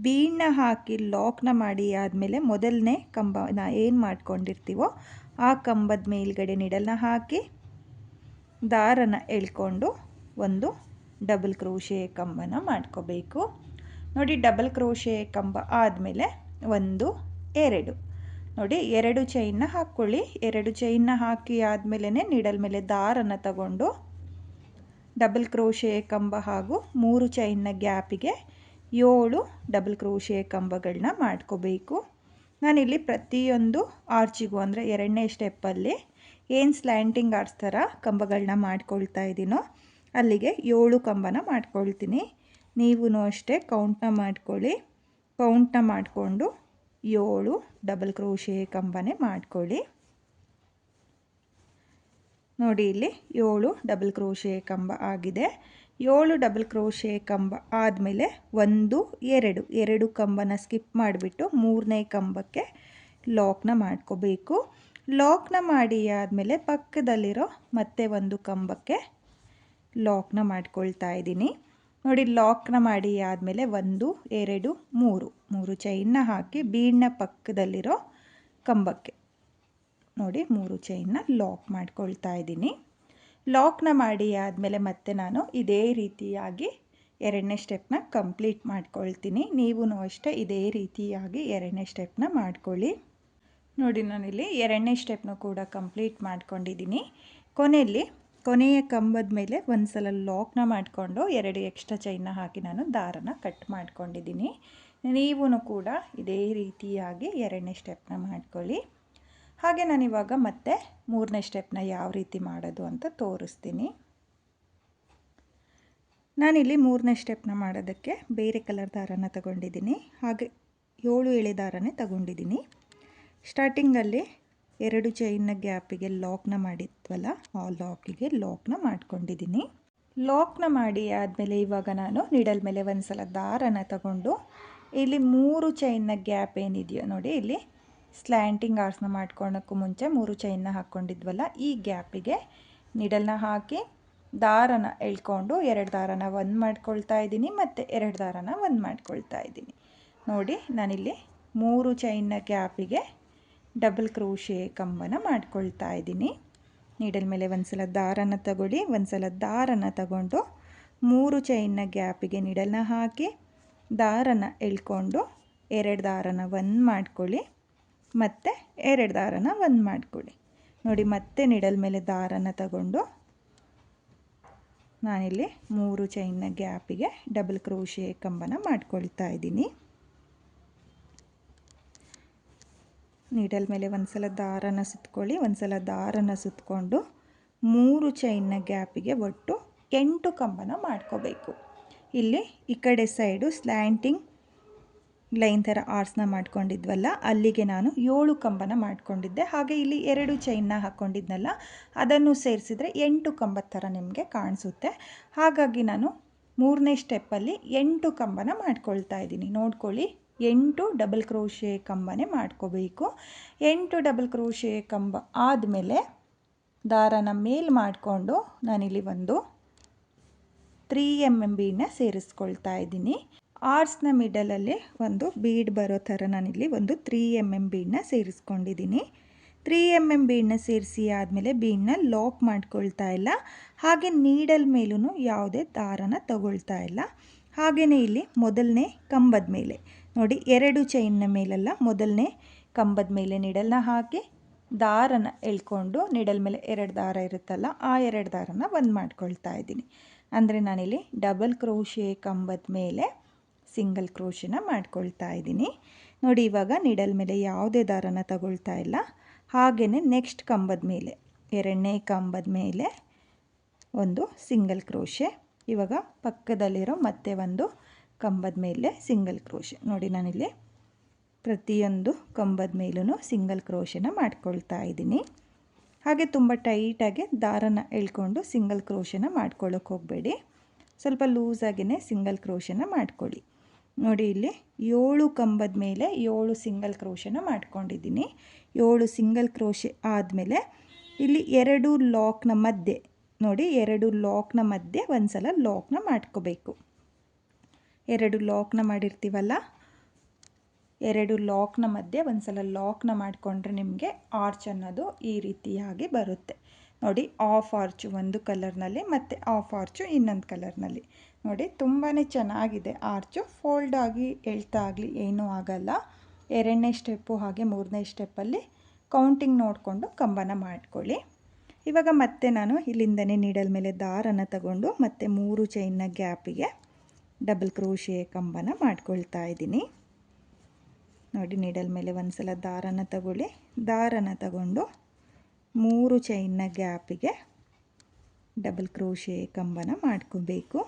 ಬೀಡನ್ನ ಹಾಕಿ ಲಾಕ್ನ ಮಾಡಿ ಆದಮೇಲೆ ಮೊದಲನೇ ಕಂಬನ ಏನು ಮಾಡ್ಕೊಂಡಿರ್ತೀವೋ ಆ ಕಂಬದ ಮೇಲ್ಗಡೆ ನೀಡಲ್ನ ಹಾಕಿ ದಾರನ ಎಳ್ಕೊಂಡು ಒಂದು ಡಬಲ್ ಕ್ರೋಶೆ ಕಂಬನ ಮಾಡ್ಕೋಬೇಕು. ನೋಡಿ, ಡಬಲ್ ಕ್ರೋಶೆ ಕಂಬ ಆದಮೇಲೆ 1 2 ನೋಡಿ 2 ಚೈನ್ನ ಹಾಕ್ಕೊಳ್ಳಿ. 2 ಚೈನ್ನ ಹಾಕಿ ಆದಮೇಲೆ ನೀಡಲ್ ಮೇಲೆ ದಾರನ ತಗೊಂಡು ಡಬಲ್ ಕ್ರೋಶೆ ಕಂಬ ಹಾಗೂ 3 ಚೈನ್ನ ಗ್ಯಾಪಿಗೆ 7 ಡಬಲ್ ಕ್ರೋಶೆ ಕಂಬಗಳನ್ನ ಮಾಡ್ಕೋಬೇಕು. ನಾನಿಲ್ಲಿ ಪ್ರತಿಯೊಂದು ಆರ್ಚಿಗೂ ಅಂದರೆ 2ನೇ ಸ್ಟೆಪ್ಪಲ್ಲಿ ಏನು ಸ್ಲ್ಯಾಂಟಿಂಗ್ ಆರ್ಚ್ ಥರ ಕಂಬಗಳನ್ನ ಮಾಡ್ಕೊಳ್ತಾ ಇದ್ದೀನೋ ಅಲ್ಲಿಗೆ 7 ಕಂಬನ ಮಾಡ್ಕೊಳ್ತೀನಿ. ನೀವು ಅಷ್ಟೇ ಕೌಂಟ್ನ ಮಾಡ್ಕೊಳ್ಳಿ. ಕೌಂಟ್ನ ಮಾಡಿಕೊಂಡು 7 ಡಬಲ್ ಕ್ರೋಶೆ ಕಂಬನೇ ಮಾಡ್ಕೊಳ್ಳಿ. ನೋಡಿ, ಇಲ್ಲಿ 7 ಡಬಲ್ ಕ್ರೋಶೆ ಕಂಬ ಆಗಿದೆ. 7 ಡಬಲ್ ಕ್ರೋಶೆ ಕಂಬ ಆದಮೇಲೆ 1 2 ಕಂಬನ ಸ್ಕಿಪ್ ಮಾಡಿಬಿಟ್ಟು 3ನೇ ಕಂಬಕ್ಕೆ ಲಾಕ್ನ ಮಾಡ್ಕೋಬೇಕು. ಲಾಕ್ನ ಮಾಡಿ ಆದಮೇಲೆ ಪಕ್ಕದಲ್ಲಿರೋ ಮತ್ತೆ ಒಂದು ಕಂಬಕ್ಕೆ ಲಾಕ್ನ ಮಾಡ್ಕೊಳ್ತಾ ಇದ್ದೀನಿ. ನೋಡಿ, ಲಾಕ್ನ ಮಾಡಿ ಆದಮೇಲೆ 1 2 3 ಚೈನ್ನ ಹಾಕಿ ಬೀಡ್ನ ಪಕ್ಕದಲ್ಲಿರೋ ಕಂಬಕ್ಕೆ ನೋಡಿ 3 ಚೈನ್ನ ಲಾಕ್ ಮಾಡ್ಕೊಳ್ತಾ ಇದ್ದೀನಿ. ಲಾಕ್ನ ಮಾಡಿ ಆದಮೇಲೆ ಮತ್ತೆ ನಾನು ಇದೇ ರೀತಿಯಾಗಿ 2ನೇ ಸ್ಟೆಪ್ನ ಕಂಪ್ಲೀಟ್ ಮಾಡ್ಕೊಳ್ತೀನಿ. ನೀವು ಅಷ್ಟೇ ಇದೇ ರೀತಿಯಾಗಿ 2ನೇ ಸ್ಟೆಪ್ನ ಮಾಡ್ಕೊಳ್ಳಿ. ನೋಡಿ, ನಾನಿಲ್ಲಿ 2ನೇ ಸ್ಟೆಪ್ನ ಕೂಡ ಕಂಪ್ಲೀಟ್ ಮಾಡ್ಕೊಂಡಿದ್ದೀನಿ. ಕೊನೆಯ ಕಂಬದ ಮೇಲೆ ಒಂದು ಸಲ ಲಾಕ್ನ ಮಾಡಿಕೊಂಡು 2 ಎಕ್ಸ್ಟ್ರಾ ಚೈನ್ನ ಹಾಕಿ ನಾನು ದಾರನ ಕಟ್ ಮಾಡ್ಕೊಂಡಿದ್ದೀನಿ. ನೀವು ಕೂಡ ಇದೇ ರೀತಿಯಾಗಿ 2ನೇ ಸ್ಟೆಪ್ನ ಮಾಡ್ಕೊಳ್ಳಿ. ಹಾಗೆ ನಾನಿವಾಗ ಮತ್ತೆ 3ನೇ ಸ್ಟೆಪ್ನ ಯಾವ ರೀತಿ ಮಾಡೋದು ಅಂತ ತೋರಿಸ್ತೀನಿ. ನಾನಿಲ್ಲಿ 3ನೇ ಸ್ಟೆಪ್ನ ಮಾಡೋದಕ್ಕೆ ಬೇರೆ ಕಲರ್ ದಾರನ ತಗೊಂಡಿದ್ದೀನಿ. ಹಾಗೆ 7 ಎಳೆ ದಾರನೇ ತಗೊಂಡಿದ್ದೀನಿ. ಸ್ಟಾರ್ಟಿಂಗಲ್ಲಿ 2 ಚೈನ್ನ ಗ್ಯಾಪಿಗೆ ಲಾಕ್ನ ಮಾಡಿದ್ವಲ್ಲ, ಆ ಲಾಕಿಗೆ ಲಾಕ್ನ ಮಾಡ್ಕೊಂಡಿದ್ದೀನಿ. ಲಾಕ್ನ ಮಾಡಿ ಆದಮೇಲೆ ಇವಾಗ ನಾನು ನೀಡಲ್ ಮೇಲೆ ಒಂದು ಸಲ ದಾರನ ತಗೊಂಡು ಇಲ್ಲಿ 3 ಚೈನ್ನ ಗ್ಯಾಪ್ ಏನಿದೆಯೋ ನೋಡಿ, ಇಲ್ಲಿ ಸ್ಲ್ಯಾಂಟಿಂಗ್ ಆರ್ಸ್ನ ಮಾಡ್ಕೊಳ್ಳೋಕ್ಕೂ ಮುಂಚೆ 3 ಚೈನ್ನ ಹಾಕ್ಕೊಂಡಿದ್ವಲ್ಲ, ಈ ಗ್ಯಾಪಿಗೆ ನೀಡಲ್ನ ಹಾಕಿ ದಾರನ ಎಳ್ಕೊಂಡು 2 ದಾರನ ಒಂದು ಮಾಡ್ಕೊಳ್ತಾ ಇದ್ದೀನಿ ಮತ್ತು 2 ದಾರನ ಒಂದು ಮಾಡ್ಕೊಳ್ತಾ ಇದ್ದೀನಿ. ನೋಡಿ, ನಾನಿಲ್ಲಿ 3 ಚೈನ್ನ ಗ್ಯಾಪಿಗೆ ಡಬಲ್ ಕ್ರೋಶೆ ಕಂಬನ ಮಾಡ್ಕೊಳ್ತಾ ಇದ್ದೀನಿ. ನೀಡಲ್ ಮೇಲೆ ಒಂದು ಸಲ ದಾರನ ತಗೊಳ್ಳಿ. ಒಂದು ಸಲ ದಾರನ ತಗೊಂಡು 3 ಚೈನ್ನ ಗ್ಯಾಪಿಗೆ ನೀಡಲ್ನ ಹಾಕಿ ದಾರನ ಎಳ್ಕೊಂಡು 2 ದಾರನ ಒಂದು ಮಾಡ್ಕೊಳ್ಳಿ ಮತ್ತು 2 ದಾರನ ಒಂದು ಮಾಡ್ಕೊಳ್ಳಿ. ನೋಡಿ, ಮತ್ತೆ ನೀಡಲ್ ಮೇಲೆ ದಾರನ ತಗೊಂಡು ನಾನಿಲ್ಲಿ 3 ಚೈನ್ನ ಗ್ಯಾಪಿಗೆ ಡಬಲ್ ಕ್ರೋಶೆ ಕಂಬನ ಮಾಡ್ಕೊಳ್ತಾ ಇದ್ದೀನಿ. ನೀಡಲ್ ಮೇಲೆ ಒಂದು ಸಲ ದಾರನ ಸುತ್ಕೊಳ್ಳಿ. ಒಂದು ಸಲ ದಾರನ ಸುತ್ತಕೊಂಡು 3 ಚೈನ್ನ ಗ್ಯಾಪಿಗೆ ಒಟ್ಟು 8 ಕಂಬನ ಮಾಡ್ಕೋಬೇಕು. ಇಲ್ಲಿ ಈ ಕಡೆ ಸೈಡು ಸ್ಲ್ಯಾಂಟಿಂಗ್ ಲೈನ್ ಥರ ಆರ್ಸ್ನ ಮಾಡ್ಕೊಂಡಿದ್ವಲ್ಲ, ಅಲ್ಲಿಗೆ ನಾನು 7 ಕಂಬನ ಮಾಡ್ಕೊಂಡಿದ್ದೆ. ಹಾಗೆ ಇಲ್ಲಿ 2 ಚೈನ್ನ ಹಾಕ್ಕೊಂಡಿದ್ನಲ್ಲ, ಅದನ್ನು ಸೇರಿಸಿದ್ರೆ 8 ಕಂಬದ ಥರ ನಿಮಗೆ ಕಾಣಿಸುತ್ತೆ. ಹಾಗಾಗಿ ನಾನು 3ನೇ ಸ್ಟೆಪ್ಪಲ್ಲಿ 8 ಕಂಬನ ಮಾಡ್ಕೊಳ್ತಾ ಇದ್ದೀನಿ. ನೋಡ್ಕೊಳ್ಳಿ, 8 ಡಬಲ್ ಕ್ರೋಶೆ ಕಂಬನೇ ಮಾಡ್ಕೋಬೇಕು. 8 ಡಬಲ್ ಕ್ರೋಶೆ ಕಂಬ ಆದಮೇಲೆ ದಾರನ ಮೇಲ್ ಮಾಡಿಕೊಂಡು ನಾನಿಲ್ಲಿ ಒಂದು 3 mm ಬೀಡನ್ನ ಸೇರಿಸ್ಕೊಳ್ತಾ ಇದ್ದೀನಿ. ಆರ್ಸ್ನ ಮಿಡಲಲ್ಲಿ ಒಂದು ಬೀಡ್ ಬರೋ ಥರ ನಾನಿಲ್ಲಿ ಒಂದು 3 mm ಬೀಡನ್ನ ಸೇರಿಸ್ಕೊಂಡಿದ್ದೀನಿ. 3 mm ಬೀಡನ್ನ ಸೇರಿಸಿ ಆದಮೇಲೆ ಬೀಡನ್ನ ಲಾಕ್ ಮಾಡ್ಕೊಳ್ತಾ ಇಲ್ಲ. ಹಾಗೆ ನೀಡಲ್ ಮೇಲೂ ಯಾವುದೇ ದಾರನ ತಗೊಳ್ತಾ ಇಲ್ಲ. ಹಾಗೆಯೇ ಇಲ್ಲಿ ಮೊದಲನೇ ಕಂಬದ ಮೇಲೆ ನೋಡಿ, 2 ಚೈನ್ನ ಮೇಲೆಲ್ಲ ಮೊದಲನೇ ಕಂಬದ ಮೇಲೆ ನೀಡಲ್ನ ಹಾಕಿ ದಾರನ ಎಳ್ಕೊಂಡು ನೀಡಲ್ ಮೇಲೆ 2 ದಾರ ಇರುತ್ತಲ್ಲ, ಆ 2 ದಾರನ ಒಂದು ಮಾಡ್ಕೊಳ್ತಾ ಇದ್ದೀನಿ. ಅಂದರೆ ನಾನಿಲ್ಲಿ ಡಬಲ್ ಕ್ರೋಶೆ ಕಂಬದ ಮೇಲೆ ಸಿಂಗಲ್ ಕ್ರೋಶೆನ ಮಾಡ್ಕೊಳ್ತಾ ಇದ್ದೀನಿ. ನೋಡಿ, ಇವಾಗ ನೀಡಲ್ ಮೇಲೆ ಯಾವುದೇ ದಾರನ ತಗೊಳ್ತಾ ಇಲ್ಲ. ಹಾಗೆಯೇ ನೆಕ್ಸ್ಟ್ ಕಂಬದ ಮೇಲೆ 2ನೇ ಕಂಬದ ಮೇಲೆ ಒಂದು ಸಿಂಗಲ್ ಕ್ರೋಶೆ. ಇವಾಗ ಪಕ್ಕದಲ್ಲಿರೋ ಮತ್ತೆ ಒಂದು ಕಂಬದ ಮೇಲೆ ಸಿಂಗಲ್ ಕ್ರೋಶೆ. ನೋಡಿ, ನಾನಿಲ್ಲಿ ಪ್ರತಿಯೊಂದು ಕಂಬದ ಮೇಲೂ ಸಿಂಗಲ್ ಕ್ರೋಶೆನ ಮಾಡ್ಕೊಳ್ತಾ ಇದ್ದೀನಿ. ಹಾಗೆ ತುಂಬ ಟೈಟಾಗಿ ದಾರನ ಎಳ್ಕೊಂಡು ಸಿಂಗಲ್ ಕ್ರೋಶೆನ ಮಾಡ್ಕೊಳ್ಳೋಕೆ ಹೋಗಬೇಡಿ. ಸ್ವಲ್ಪ ಲೂಸಾಗಿಯೇ ಸಿಂಗಲ್ ಕ್ರೋಶೆನ ಮಾಡ್ಕೊಳ್ಳಿ. ನೋಡಿ, ಇಲ್ಲಿ 7 ಕಂಬದ ಮೇಲೆ 7 ಸಿಂಗಲ್ ಕ್ರೋಶೆನ ಮಾಡ್ಕೊಂಡಿದ್ದೀನಿ. 7 ಸಿಂಗಲ್ ಕ್ರೋಶೆ ಆದಮೇಲೆ ಇಲ್ಲಿ 2 ಲಾಕ್ನ ಮಧ್ಯೆ ನೋಡಿ, 2 ಲಾಕ್ನ ಮಧ್ಯೆ ಒಂದು ಸಲ ಲಾಕ್ನ ಮಾಡ್ಕೋಬೇಕು. 2 ಲಾಕ್ನ ಮಾಡಿರ್ತೀವಲ್ಲ, 2 ಲಾಕ್ನ ಮಧ್ಯೆ ಒಂದು ಸಲ ಲಾಕ್ನ ಮಾಡಿಕೊಂಡ್ರೆ ನಿಮಗೆ ಆರ್ಚ್ ಅನ್ನೋದು ಈ ರೀತಿಯಾಗಿ ಬರುತ್ತೆ ನೋಡಿ. ಆಫ್ ಆರ್ಚು ಒಂದು ಕಲರ್ನಲ್ಲಿ ಮತ್ತು ಆಫ್ ಆರ್ಚು ಇನ್ನೊಂದು ಕಲರ್ನಲ್ಲಿ ನೋಡಿ. ತುಂಬಾ ಚೆನ್ನಾಗಿದೆ ಆರ್ಚು. ಫೋಲ್ಡ್ ಆಗಿ ಎಳ್ತಾ ಆಗಲಿ ಏನೂ ಆಗಲ್ಲ. 2ನೇ ಸ್ಟೆಪ್ಪು ಹಾಗೆ 3ನೇ ಸ್ಟೆಪ್ಪಲ್ಲಿ ಕೌಂಟಿಂಗ್ ನೋಡಿಕೊಂಡು ಕಂಬನ ಮಾಡ್ಕೊಳ್ಳಿ. ಇವಾಗ ಮತ್ತೆ ನಾನು ಇಲ್ಲಿಂದನೇ ನೀಡಲ್ ಮೇಲೆ ದಾರನ ತಗೊಂಡು ಮತ್ತೆ 3 ಚೈನ್ನ ಗ್ಯಾಪಿಗೆ ಡಬಲ್ ಕ್ರೋಶೆ ಕಂಬನ ಮಾಡ್ಕೊಳ್ತಾ ಇದ್ದೀನಿ ನೋಡಿ. ನೀಡಲ್ ಮೇಲೆ ಒಂದು ಸಲ ದಾರನ ತಗೊಳ್ಳಿ. ದಾರನ ತಗೊಂಡು 3 ಚೈನ್ನ ಗ್ಯಾಪಿಗೆ ಡಬಲ್ ಕ್ರೋಶೆ ಕಂಬನ ಮಾಡ್ಕೋಬೇಕು.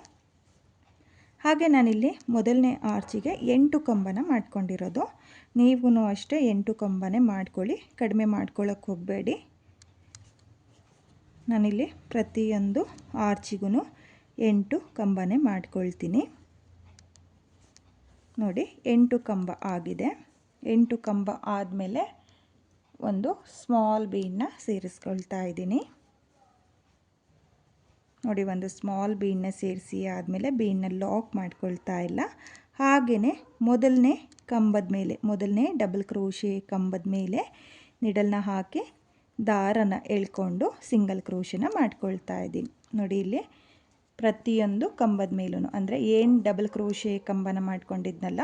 ಹಾಗೆ ನಾನಿಲ್ಲಿ ಮೊದಲನೇ ಆರ್ಚಿಗೆ 8 ಕಂಬನ ಮಾಡ್ಕೊಂಡಿರೋದು. ನೀವು ಅಷ್ಟೇ 8 ಕಂಬನೇ ಮಾಡ್ಕೊಳ್ಳಿ, ಕಡಿಮೆ ಮಾಡ್ಕೊಳ್ಳೋಕೆ ಹೋಗಬೇಡಿ. ನಾನಿಲ್ಲಿ ಪ್ರತಿಯೊಂದು ಆರ್ಚಿಗೂ 8 ಕಂಬನೇ ಮಾಡ್ಕೊಳ್ತೀನಿ ನೋಡಿ. 8 ಕಂಬ ಆಗಿದೆ. 8 ಕಂಬ ಆದಮೇಲೆ ಒಂದು ಸ್ಮಾಲ್ ಬೀಡನ್ನ ಸೇರಿಸ್ಕೊಳ್ತಾ ಇದ್ದೀನಿ ನೋಡಿ. ಒಂದು ಸ್ಮಾಲ್ ಬೀಡನ್ನ ಸೇರಿಸಿ ಆದಮೇಲೆ ಬೀಡನ್ನ ಲಾಕ್ ಮಾಡ್ಕೊಳ್ತಾ ಇಲ್ಲ. ಹಾಗೆಯೇ ಮೊದಲನೇ ಕಂಬದ ಮೇಲೆ, ಮೊದಲನೇ ಡಬಲ್ ಕ್ರೋಶೆ ಕಂಬದ ಮೇಲೆ ನಿಡಲ್ನ ಹಾಕಿ ದಾರನ ಎಳ್ಕೊಂಡು ಸಿಂಗಲ್ ಕ್ರೋಶೆನ ಮಾಡ್ಕೊಳ್ತಾ ಇದ್ದೀನಿ ನೋಡಿ. ಇಲ್ಲಿ ಪ್ರತಿಯೊಂದು ಕಂಬದ ಮೇಲೂ ಅಂದರೆ ಏನು ಡಬಲ್ ಕ್ರೋಶೆ ಕಂಬನ ಮಾಡ್ಕೊಂಡಿದ್ನಲ್ಲ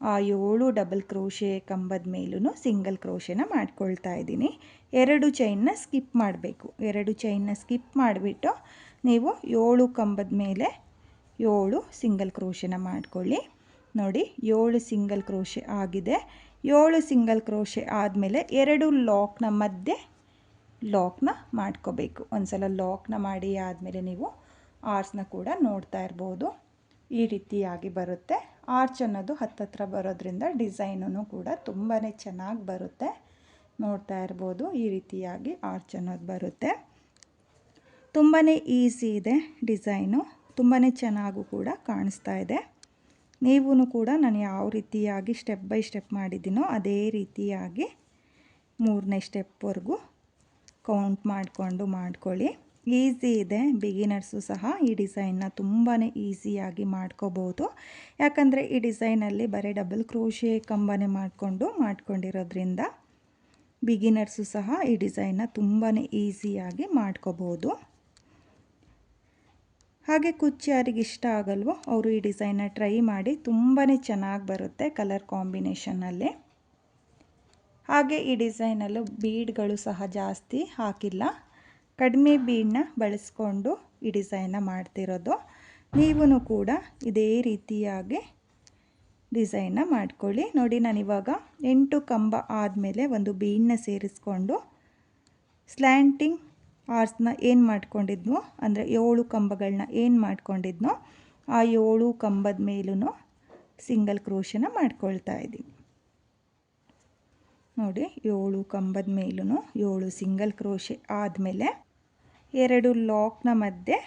ಆ 7 ಡಬಲ್ ಕ್ರೋಶೆ ಕಂಬದ ಮೇಲೂ ಸಿಂಗಲ್ ಕ್ರೋಶೆನ ಮಾಡ್ಕೊಳ್ತಾ ಇದ್ದೀನಿ. 2 ಚೈನ್ನ ಸ್ಕಿಪ್ ಮಾಡಬೇಕು. 2 ಚೈನ್ನ ಸ್ಕಿಪ್ ಮಾಡಿಬಿಟ್ಟು ನೀವು 7 ಕಂಬದ ಮೇಲೆ 7 ಸಿಂಗಲ್ ಕ್ರೋಶೆನ ಮಾಡ್ಕೊಳ್ಳಿ ನೋಡಿ. 7 ಸಿಂಗಲ್ ಕ್ರೋಶೆ ಆಗಿದೆ. 7 ಸಿಂಗಲ್ ಕ್ರೋಶೆ ಆದಮೇಲೆ 2 ಲಾಕ್ನ ಮಧ್ಯೆ ಲಾಕ್ನ ಮಾಡ್ಕೋಬೇಕು. ಒಂದು ಸಲ ಲಾಕ್ನ ಮಾಡಿ ಆದಮೇಲೆ ನೀವು ಆರ್ಚ್ನ ಕೂಡ ನೋಡ್ತಾ ಇರ್ಬೋದು. ಈ ರೀತಿಯಾಗಿ ಬರುತ್ತೆ. ಆರ್ಚ್ ಅನ್ನೋದು ಹತ್ತತ್ರ ಬರೋದ್ರಿಂದ ಡಿಸೈನೂ ಕೂಡ ತುಂಬಾ ಚೆನ್ನಾಗಿ ಬರುತ್ತೆ. ನೋಡ್ತಾ ಇರ್ಬೋದು ಈ ರೀತಿಯಾಗಿ ಆರ್ಚ್ ಅನ್ನೋದು ಬರುತ್ತೆ. ತುಂಬಾ ಈಸಿ ಇದೆ ಡಿಸೈನು, ತುಂಬಾ ಚೆನ್ನಾಗೂ ಕೂಡ ಕಾಣಿಸ್ತಾ ಇದೆ. ನೀವು ಕೂಡ ನಾನು ಯಾವ ರೀತಿಯಾಗಿ ಸ್ಟೆಪ್ ಬೈ ಸ್ಟೆಪ್ ಮಾಡಿದ್ದೀನೋ ಅದೇ ರೀತಿಯಾಗಿ 3ನೇ ಸ್ಟೆಪ್ವರೆಗೂ ಕೌಂಟ್ ಮಾಡಿಕೊಂಡು ಮಾಡ್ಕೊಳ್ಳಿ. ಈಸಿ ಇದೆ. ಬಿಗಿನರ್ಸು ಸಹ ಈ ಡಿಸೈನ್ನ ತುಂಬಾ ಈಸಿಯಾಗಿ ಮಾಡ್ಕೋಬೋದು. ಯಾಕಂದರೆ ಈ ಡಿಸೈನಲ್ಲಿ ಬರೀ ಡಬಲ್ ಕ್ರೋಶೆ ಕಂಬನೇ ಮಾಡ್ಕೊಂಡಿರೋದ್ರಿಂದ ಬಿಗಿನರ್ಸು ಸಹ ಈ ಡಿಸೈನ್ನ ತುಂಬಾ ಈಸಿಯಾಗಿ ಮಾಡ್ಕೋಬೋದು. ಹಾಗೆ ಕುಚ್ಚು ಯಾರಿಗೆ ಇಷ್ಟ ಆಗಲ್ವೋ ಅವರು ಈ ಡಿಸೈನ್ನ ಟ್ರೈ ಮಾಡಿ. ತುಂಬಾ ಚೆನ್ನಾಗಿ ಬರುತ್ತೆ ಕಲರ್ ಕಾಂಬಿನೇಷನ್ನಲ್ಲಿ. ಹಾಗೆ ಈ ಡಿಸೈನಲ್ಲೂ ಬೀಡ್ಗಳು ಸಹ ಜಾಸ್ತಿ ಹಾಕಿಲ್ಲ, ಕಡಿಮೆ ಬೀಡನ್ನ ಬಳಸ್ಕೊಂಡು ಈ ಡಿಸೈನ್ನ ಮಾಡ್ತಿರೋದು. ನೀವು ಕೂಡ ಇದೇ ರೀತಿಯಾಗಿ ಡಿಸೈನ್ನ ಮಾಡ್ಕೊಳ್ಳಿ ನೋಡಿ. ನಾನಿವಾಗ 8 ಕಂಬ ಆದಮೇಲೆ ಒಂದು ಬೀಡನ್ನ ಸೇರಿಸ್ಕೊಂಡು ಸ್ಲ್ಯಾಂಟಿಂಗ್ ಆರ್ಚ್ನ ಏನು ಮಾಡ್ಕೊಂಡಿದ್ನೋ ಅಂದರೆ 7 ಕಂಬಗಳನ್ನ ಏನು ಮಾಡ್ಕೊಂಡಿದ್ನೋ ಆ 7 ಕಂಬದ ಮೇಲೂ ಸಿಂಗಲ್ ಕ್ರೋಶೆನ ಮಾಡ್ಕೊಳ್ತಾ ಇದ್ದೀನಿ ನೋಡಿ. 7 ಕಂಬದ ಮೇಲೂ 7 ಸಿಂಗಲ್ ಕ್ರೋಶೆ ಆದಮೇಲೆ 2 ಲಾಕ್ನ ಮಧ್ಯೆ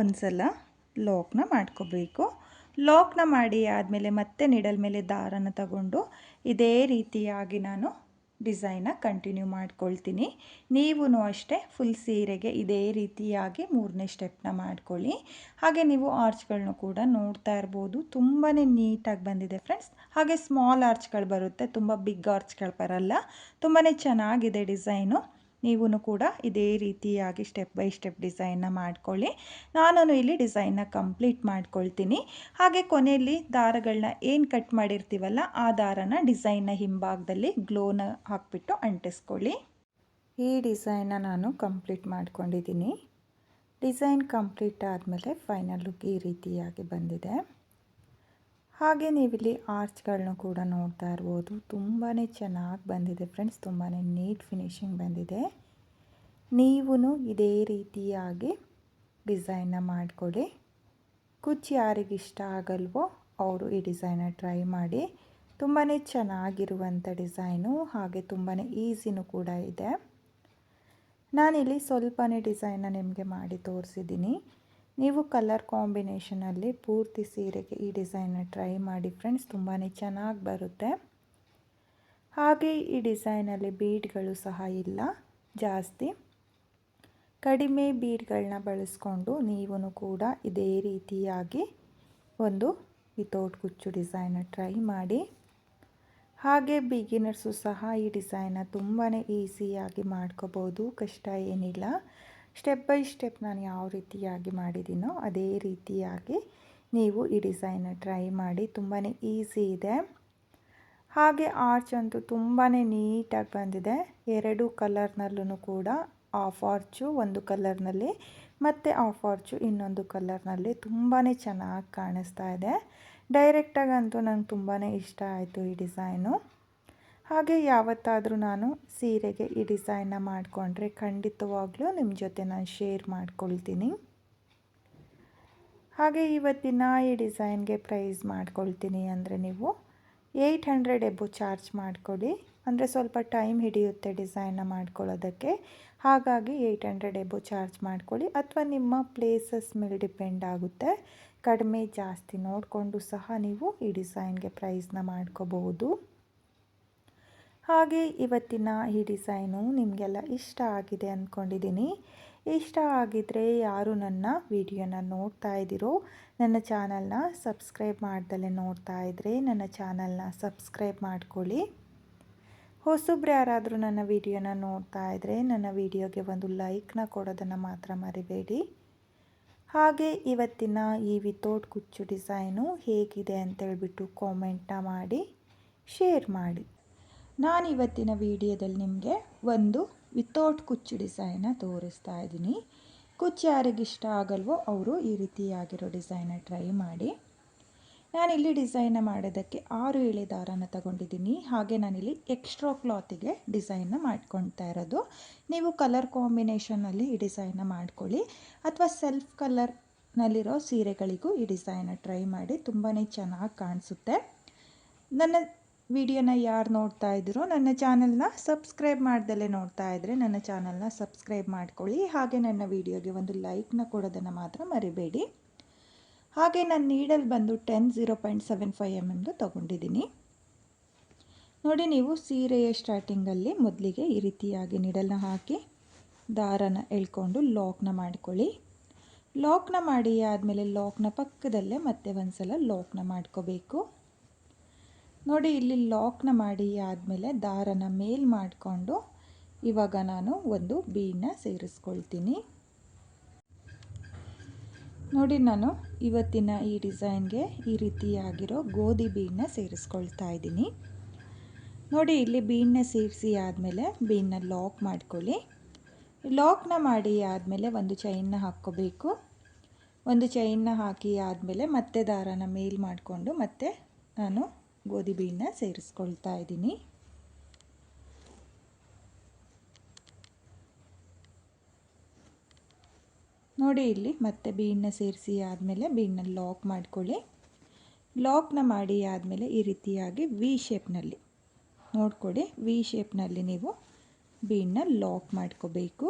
ಒಂದು ಸಲ ಲಾಕ್ನ ಮಾಡ್ಕೋಬೇಕು. ಲಾಕ್ನ ಮಾಡಿ ಆದಮೇಲೆ ಮತ್ತೆ ನಿಡಲ್ ಮೇಲೆ ದಾರನ ತಗೊಂಡು ಇದೇ ರೀತಿಯಾಗಿ ನಾನು ಡಿಸೈನ್ನ ಕಂಟಿನ್ಯೂ ಮಾಡ್ಕೊಳ್ತೀನಿ. ನೀವು ಅಷ್ಟೇ ಫುಲ್ ಸೀರೆಗೆ ಇದೇ ರೀತಿಯಾಗಿ 3ನೇ ಸ್ಟೆಪ್ನ ಮಾಡ್ಕೊಳ್ಳಿ. ಹಾಗೆ ನೀವು ಆರ್ಚ್ಗಳನ್ನೂ ಕೂಡ ನೋಡ್ತಾ ಇರ್ಬೋದು. ತುಂಬಾ ನೀಟಾಗಿ ಬಂದಿದೆ ಫ್ರೆಂಡ್ಸ್. ಹಾಗೆ ಸ್ಮಾಲ್ ಆರ್ಚ್ಗಳು ಬರುತ್ತೆ, ತುಂಬ ಬಿಗ್ ಆರ್ಚ್ಗಳು ಬರಲ್ಲ. ತುಂಬಾ ಚೆನ್ನಾಗಿದೆ ಡಿಸೈನು. ನೀವು ಕೂಡ ಇದೇ ರೀತಿಯಾಗಿ ಸ್ಟೆಪ್ ಬೈ ಸ್ಟೆಪ್ ಡಿಸೈನ್ನ ಮಾಡ್ಕೊಳ್ಳಿ. ನಾನು ಇಲ್ಲಿ ಡಿಸೈನ್ನ ಕಂಪ್ಲೀಟ್ ಮಾಡ್ಕೊಳ್ತೀನಿ. ಹಾಗೆ ಕೊನೆಯಲ್ಲಿ ದಾರಗಳನ್ನ ಏನು ಕಟ್ ಮಾಡಿರ್ತೀವಲ್ಲ ಆ ದಾರನ ಡಿಸೈನ್ನ ಹಿಂಭಾಗದಲ್ಲಿ ಗ್ಲೋನ ಹಾಕಿಬಿಟ್ಟು ಅಂಟಿಸ್ಕೊಳ್ಳಿ. ಈ ಡಿಸೈನ್ನ ನಾನು ಕಂಪ್ಲೀಟ್ ಮಾಡ್ಕೊಂಡಿದ್ದೀನಿ. ಡಿಸೈನ್ ಕಂಪ್ಲೀಟ್ ಆದಮೇಲೆ ಫೈನಲ್ ಲುಕ್ ಈ ರೀತಿಯಾಗಿ ಬಂದಿದೆ. ಹಾಗೆ ನೀವಿಲ್ಲಿ ಆರ್ಚ್ಗಳನ್ನೂ ಕೂಡ ನೋಡ್ತಾ ಇರ್ಬೋದು. ತುಂಬಾ ಚೆನ್ನಾಗಿ ಬಂದಿದೆ ಫ್ರೆಂಡ್ಸ್. ತುಂಬಾ ನೀಟ್ ಫಿನಿಶಿಂಗ್ ಬಂದಿದೆ. ನೀವು ಇದೇ ರೀತಿಯಾಗಿ ಡಿಸೈನ್ನ ಮಾಡಿಕೊಡಿ. ಕುಚ್ಚು ಯಾರಿಗಿಷ್ಟ ಆಗಲ್ವೋ ಅವರು ಈ ಡಿಸೈನ್ನ ಟ್ರೈ ಮಾಡಿ. ತುಂಬಾ ಚೆನ್ನಾಗಿರುವಂಥ ಡಿಸೈನು, ಹಾಗೆ ತುಂಬಾ ಈಸಿನೂ ಕೂಡ ಇದೆ. ನಾನಿಲ್ಲಿ ಸ್ವಲ್ಪನೇ ಡಿಸೈನ್ನ ನಿಮಗೆ ಮಾಡಿ ತೋರಿಸಿದ್ದೀನಿ. ನೀವು ಕಲರ್ ಕಾಂಬಿನೇಷನಲ್ಲಿ ಪೂರ್ತಿ ಸೀರೆಗೆ ಈ ಡಿಸೈನ್ನ ಟ್ರೈ ಮಾಡಿ ಫ್ರೆಂಡ್ಸ್. ತುಂಬಾ ಚೆನ್ನಾಗಿ ಬರುತ್ತೆ. ಹಾಗೆ ಈ ಡಿಸೈನಲ್ಲಿ ಬೀಡ್ಗಳು ಸಹ ಇಲ್ಲ ಜಾಸ್ತಿ, ಕಡಿಮೆ ಬೀಡ್ಗಳನ್ನ ಬಳಸ್ಕೊಂಡು ನೀವು ಕೂಡ ಇದೇ ರೀತಿಯಾಗಿ ಒಂದು ವಿತೌಟ್ ಕುಚ್ಚು ಡಿಸೈನ ಟ್ರೈ ಮಾಡಿ. ಹಾಗೆ ಬಿಗಿನರ್ಸು ಸಹ ಈ ಡಿಸೈನ ತುಂಬಾ ಈಸಿಯಾಗಿ ಮಾಡ್ಕೋಬೋದು, ಕಷ್ಟ ಏನಿಲ್ಲ. ಸ್ಟೆಪ್ ಬೈ ಸ್ಟೆಪ್ ನಾನು ಯಾವ ರೀತಿಯಾಗಿ ಮಾಡಿದ್ದೀನೋ ಅದೇ ರೀತಿಯಾಗಿ ನೀವು ಈ ಡಿಸೈನ ಟ್ರೈ ಮಾಡಿ. ತುಂಬಾ ಈಸಿ ಇದೆ. ಹಾಗೆ ಆರ್ಚ್ ಅಂತೂ ತುಂಬಾ ನೀಟಾಗಿ ಬಂದಿದೆ. 2 ಕಲರ್ನಲ್ಲೂ ಕೂಡ, ಆಫ್ ಆರ್ಚು ಒಂದು ಕಲರ್ನಲ್ಲಿ ಮತ್ತು ಆಫ್ ಆರ್ಚು ಇನ್ನೊಂದು ಕಲರ್ನಲ್ಲಿ ತುಂಬಾ ಚೆನ್ನಾಗಿ ಕಾಣಿಸ್ತಾ ಇದೆ. ಡೈರೆಕ್ಟಾಗಂತೂ ನಂಗೆ ತುಂಬಾ ಇಷ್ಟ ಆಯಿತು ಈ ಡಿಸೈನು. ಹಾಗೆ ಯಾವತ್ತಾದರೂ ನಾನು ಸೀರೆಗೆ ಈ ಡಿಸೈನ್ನ ಮಾಡಿಕೊಂಡ್ರೆ ಖಂಡಿತವಾಗ್ಲೂ ನಿಮ್ಮ ಜೊತೆ ನಾನು ಶೇರ್ ಮಾಡ್ಕೊಳ್ತೀನಿ. ಹಾಗೆ ಇವತ್ತಿನ ಈ ಡಿಸೈನ್ಗೆ ಪ್ರೈಸ್ ಮಾಡ್ಕೊಳ್ತೀನಿ ಅಂದರೆ ನೀವು 800 ಎಬೋ ಚಾರ್ಜ್ ಮಾಡ್ಕೊಳ್ಳಿ. ಅಂದರೆ ಸ್ವಲ್ಪ ಟೈಮ್ ಹಿಡಿಯುತ್ತೆ ಡಿಸೈನ್ನ ಮಾಡ್ಕೊಳ್ಳೋದಕ್ಕೆ, ಹಾಗಾಗಿ 800 ಎಬೋ ಚಾರ್ಜ್ ಮಾಡ್ಕೊಳ್ಳಿ. ಅಥವಾ ನಿಮ್ಮ ಪ್ಲೇಸಸ್ ಮೇಲೆ ಡಿಪೆಂಡ್ ಆಗುತ್ತೆ, ಕಡಿಮೆ ಜಾಸ್ತಿ ನೋಡಿಕೊಂಡು ಸಹ ನೀವು ಈ ಡಿಸೈನ್ಗೆ ಪ್ರೈಸ್ನ ಮಾಡ್ಕೋಬಹುದು. ಹಾಗೆ ಇವತ್ತಿನ ಈ ಡಿಸೈನು ನಿಮಗೆಲ್ಲ ಇಷ್ಟ ಆಗಿದೆ ಅಂದ್ಕೊಂಡಿದ್ದೀನಿ. ಇಷ್ಟ ಆಗಿದ್ದರೆ ಯಾರು ನನ್ನ ವಿಡಿಯೋನ ನೋಡ್ತಾ ಇದ್ದೀರೋ, ನನ್ನ ಚಾನಲ್ನ ಸಬ್ಸ್ಕ್ರೈಬ್ ಮಾಡ್ದಲೇ ನೋಡ್ತಾ ಇದ್ದರೆ ನನ್ನ ಚಾನಲ್ನ ಸಬ್ಸ್ಕ್ರೈಬ್ ಮಾಡ್ಕೊಳ್ಳಿ. ಹೊಸಬ್ರು ಯಾರಾದರೂ ನನ್ನ ವಿಡಿಯೋನ ನೋಡ್ತಾ ಇದ್ದರೆ ನನ್ನ ವಿಡಿಯೋಗೆ ಒಂದು ಲೈಕ್ನ ಕೊಡೋದನ್ನು ಮಾತ್ರ ಮರಿಬೇಡಿ. ಹಾಗೆ ಇವತ್ತಿನ ಈ ವಿತೌಟ್ ಕುಚ್ಚು ಡಿಸೈನು ಹೇಗಿದೆ ಅಂತೇಳ್ಬಿಟ್ಟು ಕಾಮೆಂಟ್ನ ಮಾಡಿ ಶೇರ್ ಮಾಡಿ. ನಾನು ಇವತ್ತಿನ ವಿಡಿಯೋದಲ್ಲಿ ನಿಮಗೆ ಒಂದು ವಿತೌಟ್ ಕುಚ್ಚು ಡಿಸೈನ ತೋರಿಸ್ತಾ ಇದ್ದೀನಿ. ಕುಚ್ಚು ಯಾರಿಗಿಷ್ಟ ಆಗಲ್ವೋ ಅವರು ಈ ರೀತಿಯಾಗಿರೋ ಡಿಸೈನ ಟ್ರೈ ಮಾಡಿ. ನಾನಿಲ್ಲಿ ಡಿಸೈನ ಮಾಡೋದಕ್ಕೆ 6 ಎಳೆ ದಾರನ ತಗೊಂಡಿದ್ದೀನಿ. ಹಾಗೆ ನಾನಿಲ್ಲಿ ಎಕ್ಸ್ಟ್ರಾ ಕ್ಲಾತಿಗೆ ಡಿಸೈನ್ನ ಮಾಡ್ಕೊಳ್ತಾ ಇರೋದು. ನೀವು ಕಲರ್ ಕಾಂಬಿನೇಷನಲ್ಲಿ ಈ ಡಿಸೈನ್ನ ಮಾಡ್ಕೊಳ್ಳಿ, ಅಥವಾ ಸೆಲ್ಫ್ ಕಲರ್ನಲ್ಲಿರೋ ಸೀರೆಗಳಿಗೂ ಈ ಡಿಸೈನ ಟ್ರೈ ಮಾಡಿ. ತುಂಬಾ ಚೆನ್ನಾಗಿ ಕಾಣಿಸುತ್ತೆ. ನನ್ನ ವಿಡಿಯೋನ ಯಾರು ನೋಡ್ತಾ ಇದ್ದೀರೋ ನನ್ನ ಚಾನಲ್ನ ಸಬ್ಸ್ಕ್ರೈಬ್ ಮಾಡ್ದಲೇ ನೋಡ್ತಾ ಇದ್ದರೆ ನನ್ನ ಚಾನಲ್ನ ಸಬ್ಸ್ಕ್ರೈಬ್ ಮಾಡ್ಕೊಳ್ಳಿ. ಹಾಗೆ ನನ್ನ ವಿಡಿಯೋಗೆ ಒಂದು ಲೈಕ್ನ ಕೊಡೋದನ್ನು ಮಾತ್ರ ಮರಿಬೇಡಿ. ಹಾಗೆ ನನ್ನ ನೀಡಲ್ ಬಂದು 0.75 mm ತೊಗೊಂಡಿದ್ದೀನಿ. ನೋಡಿ, ನೀವು ಸೀರೆಯ ಸ್ಟಾರ್ಟಿಂಗಲ್ಲಿ ಮೊದಲಿಗೆ ಈ ರೀತಿಯಾಗಿ ನೀಡಲ್ನ ಹಾಕಿ ದಾರನ ಎಳ್ಕೊಂಡು ಲಾಕ್ನ ಮಾಡ್ಕೊಳ್ಳಿ. ಲಾಕ್ನ ಮಾಡಿ ಆದಮೇಲೆ ಲಾಕ್ನ ಪಕ್ಕದಲ್ಲೇ ಮತ್ತೆ ಒಂದು ಸಲ ಲಾಕ್ನ ಮಾಡ್ಕೋಬೇಕು. ನೋಡಿ, ಇಲ್ಲಿ ಲಾಕ್ನ ಮಾಡಿ ಆದಮೇಲೆ ದಾರನ ಮೇಲ್ ಮಾಡಿಕೊಂಡು ಇವಾಗ ನಾನು ಒಂದು ಬೀಡನ್ನ ಸೇರಿಸ್ಕೊಳ್ತೀನಿ. ನೋಡಿ, ನಾನು ಇವತ್ತಿನ ಈ ಡಿಸೈನ್ಗೆ ಈ ರೀತಿಯಾಗಿರೋ ಗೋಧಿ ಬೀಡನ್ನ ಸೇರಿಸ್ಕೊಳ್ತಾ ಇದ್ದೀನಿ. ನೋಡಿ, ಇಲ್ಲಿ ಬೀಡನ್ನ ಸೇರಿಸಿ ಆದಮೇಲೆ ಬೀಡನ್ನ ಲಾಕ್ ಮಾಡ್ಕೊಳ್ಳಿ. ಲಾಕ್ನ ಮಾಡಿ ಆದಮೇಲೆ ಒಂದು ಚೈನ್ನ ಹಾಕ್ಕೋಬೇಕು. ಒಂದು ಚೈನ್ನ ಹಾಕಿ ಆದಮೇಲೆ ಮತ್ತೆ ದಾರನ ಮೇಲ್ ಮಾಡಿಕೊಂಡು ಮತ್ತೆ ನಾನು ಗೋಧಿ ಬೀಡನ್ನ ಸೇರಿಸ್ಕೊಳ್ತಾ ಇದ್ದೀನಿ. ನೋಡಿ, ಇಲ್ಲಿ ಮತ್ತೆ ಬೀಡನ್ನ ಸೇರಿಸಿ ಆದಮೇಲೆ ಬೀಡನ್ನ ಲಾಕ್ ಮಾಡ್ಕೊಳ್ಳಿ. ಲಾಕ್ನ ಮಾಡಿ ಆದಮೇಲೆ ಈ ರೀತಿಯಾಗಿ ವಿ ಶೇಪ್ನಲ್ಲಿ ನೋಡ್ಕೊಳ್ಳಿ. ವಿ ಶೇಪ್ನಲ್ಲಿ ನೀವು ಬೀಡನ್ನ ಲಾಕ್ ಮಾಡ್ಕೋಬೇಕು.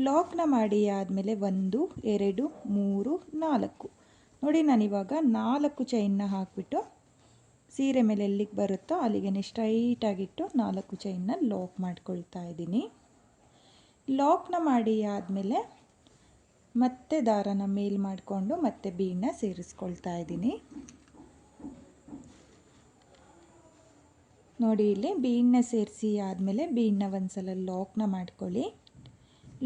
ಲಾಕ್ನ ಮಾಡಿ ಆದಮೇಲೆ 1 2 3 4 ನೋಡಿ, ನಾನಿವಾಗ 4 ಚೈನ್ನ ಹಾಕಿಬಿಟ್ಟು ಸೀರೆ ಮೇಲೆ ಎಲ್ಲಿಗೆ ಬರುತ್ತೋ ಅಲ್ಲಿಗೆ ಸ್ಟ್ರೈಟಾಗಿಟ್ಟು 4 ಚೈನ್ನ ಲಾಕ್ ಮಾಡ್ಕೊಳ್ತಾ ಇದ್ದೀನಿ. ಲಾಕ್ನ ಮಾಡಿ ಆದಮೇಲೆ ಮತ್ತೆ ದಾರನ ಮೇಲ್ ಮಾಡಿಕೊಂಡು ಮತ್ತೆ ಬೀಡನ್ನ ಸೇರಿಸ್ಕೊಳ್ತಾ ಇದ್ದೀನಿ. ನೋಡಿ, ಇಲ್ಲಿ ಬೀಡನ್ನ ಸೇರಿಸಿ ಆದಮೇಲೆ ಬೀಡನ್ನ ಒಂದು ಸಲ ಲಾಕ್ನ ಮಾಡ್ಕೊಳ್ಳಿ.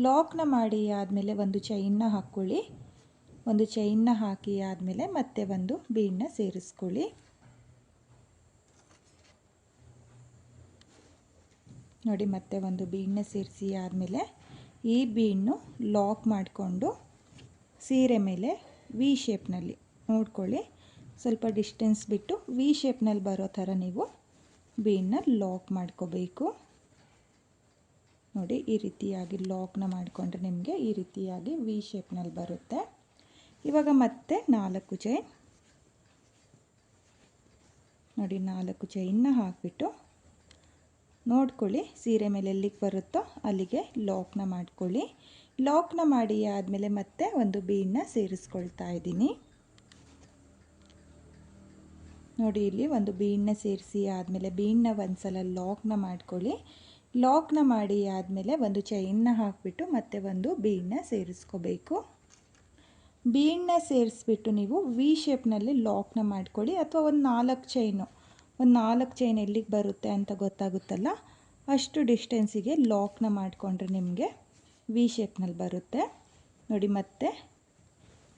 ಲಾಕ್ನ ಮಾಡಿ ಆದಮೇಲೆ ಒಂದು ಚೈನ್ನ ಹಾಕ್ಕೊಳ್ಳಿ. ಒಂದು ಚೈನ್ನ ಹಾಕಿ ಆದಮೇಲೆ ಮತ್ತೆ ಒಂದು ಬೀಡನ್ನ ಸೇರಿಸ್ಕೊಳ್ಳಿ. ನೋಡಿ, ಮತ್ತೆ ಒಂದು ಬೀಡನ್ನ ಸೇರಿಸಿ ಆದಮೇಲೆ ಈ ಬೀಡನ್ನು ಲಾಕ್ ಮಾಡಿಕೊಂಡು ಸೀರೆ ಮೇಲೆ ವಿ ಶೇಪ್ನಲ್ಲಿ ನೋಡ್ಕೊಳ್ಳಿ. ಸ್ವಲ್ಪ ಡಿಸ್ಟೆನ್ಸ್ ಬಿಟ್ಟು ವಿ ಶೇಪ್ನಲ್ಲಿ ಬರೋ ಥರ ನೀವು ಬೀಡನ್ನ ಲಾಕ್ ಮಾಡ್ಕೋಬೇಕು. ನೋಡಿ, ಈ ರೀತಿಯಾಗಿ ಲಾಕ್ನ ಮಾಡಿಕೊಂಡ್ರೆ ನಿಮಗೆ ಈ ರೀತಿಯಾಗಿ ವಿ ಶೇಪ್ನಲ್ಲಿ ಬರುತ್ತೆ. ಇವಾಗ ಮತ್ತೆ 4 ಚೈನ್ ನೋಡಿ, 4 ಚೈನ್ನ ಹಾಕಿಬಿಟ್ಟು ನೋಡ್ಕೊಳ್ಳಿ. ಸೀರೆ ಮೇಲೆ ಎಲ್ಲಿಗೆ ಬರುತ್ತೋ ಅಲ್ಲಿಗೆ ಲಾಕ್ನ ಮಾಡ್ಕೊಳ್ಳಿ. ಲಾಕ್ನ ಮಾಡಿ ಆದಮೇಲೆ ಮತ್ತೆ ಒಂದು ಬೀಡನ್ನ ಸೇರಿಸ್ಕೊಳ್ತಾ ಇದ್ದೀನಿ. ನೋಡಿ, ಇಲ್ಲಿ ಒಂದು ಬೀಡನ್ನ ಸೇರಿಸಿ ಆದಮೇಲೆ ಬೀಡನ್ನ ಒಂದು ಸಲ ಲಾಕ್ನ ಮಾಡ್ಕೊಳ್ಳಿ. ಲಾಕ್ನ ಮಾಡಿ ಆದಮೇಲೆ ಒಂದು ಚೈನ್ನ ಹಾಕಿಬಿಟ್ಟು ಮತ್ತೆ ಒಂದು ಬೀಡನ್ನ ಸೇರಿಸ್ಕೋಬೇಕು. ಬೀಡನ್ನ ಸೇರಿಸ್ಬಿಟ್ಟು ನೀವು ವಿ ಶೇಪ್ನಲ್ಲಿ ಲಾಕ್ನ ಮಾಡ್ಕೊಳ್ಳಿ, ಅಥವಾ ಒಂದು 4 ಚೈನ್ ಎಲ್ಲಿಗೆ ಬರುತ್ತೆ ಅಂತ ಗೊತ್ತಾಗುತ್ತಲ್ಲ ಅಷ್ಟು ಡಿಸ್ಟೆನ್ಸಿಗೆ ಲಾಕ್ನ ಮಾಡಿಕೊಂಡ್ರೆ ನಿಮಗೆ ವಿ ಶೇಪ್ನಲ್ಲಿ ಬರುತ್ತೆ ನೋಡಿ. ಮತ್ತೆ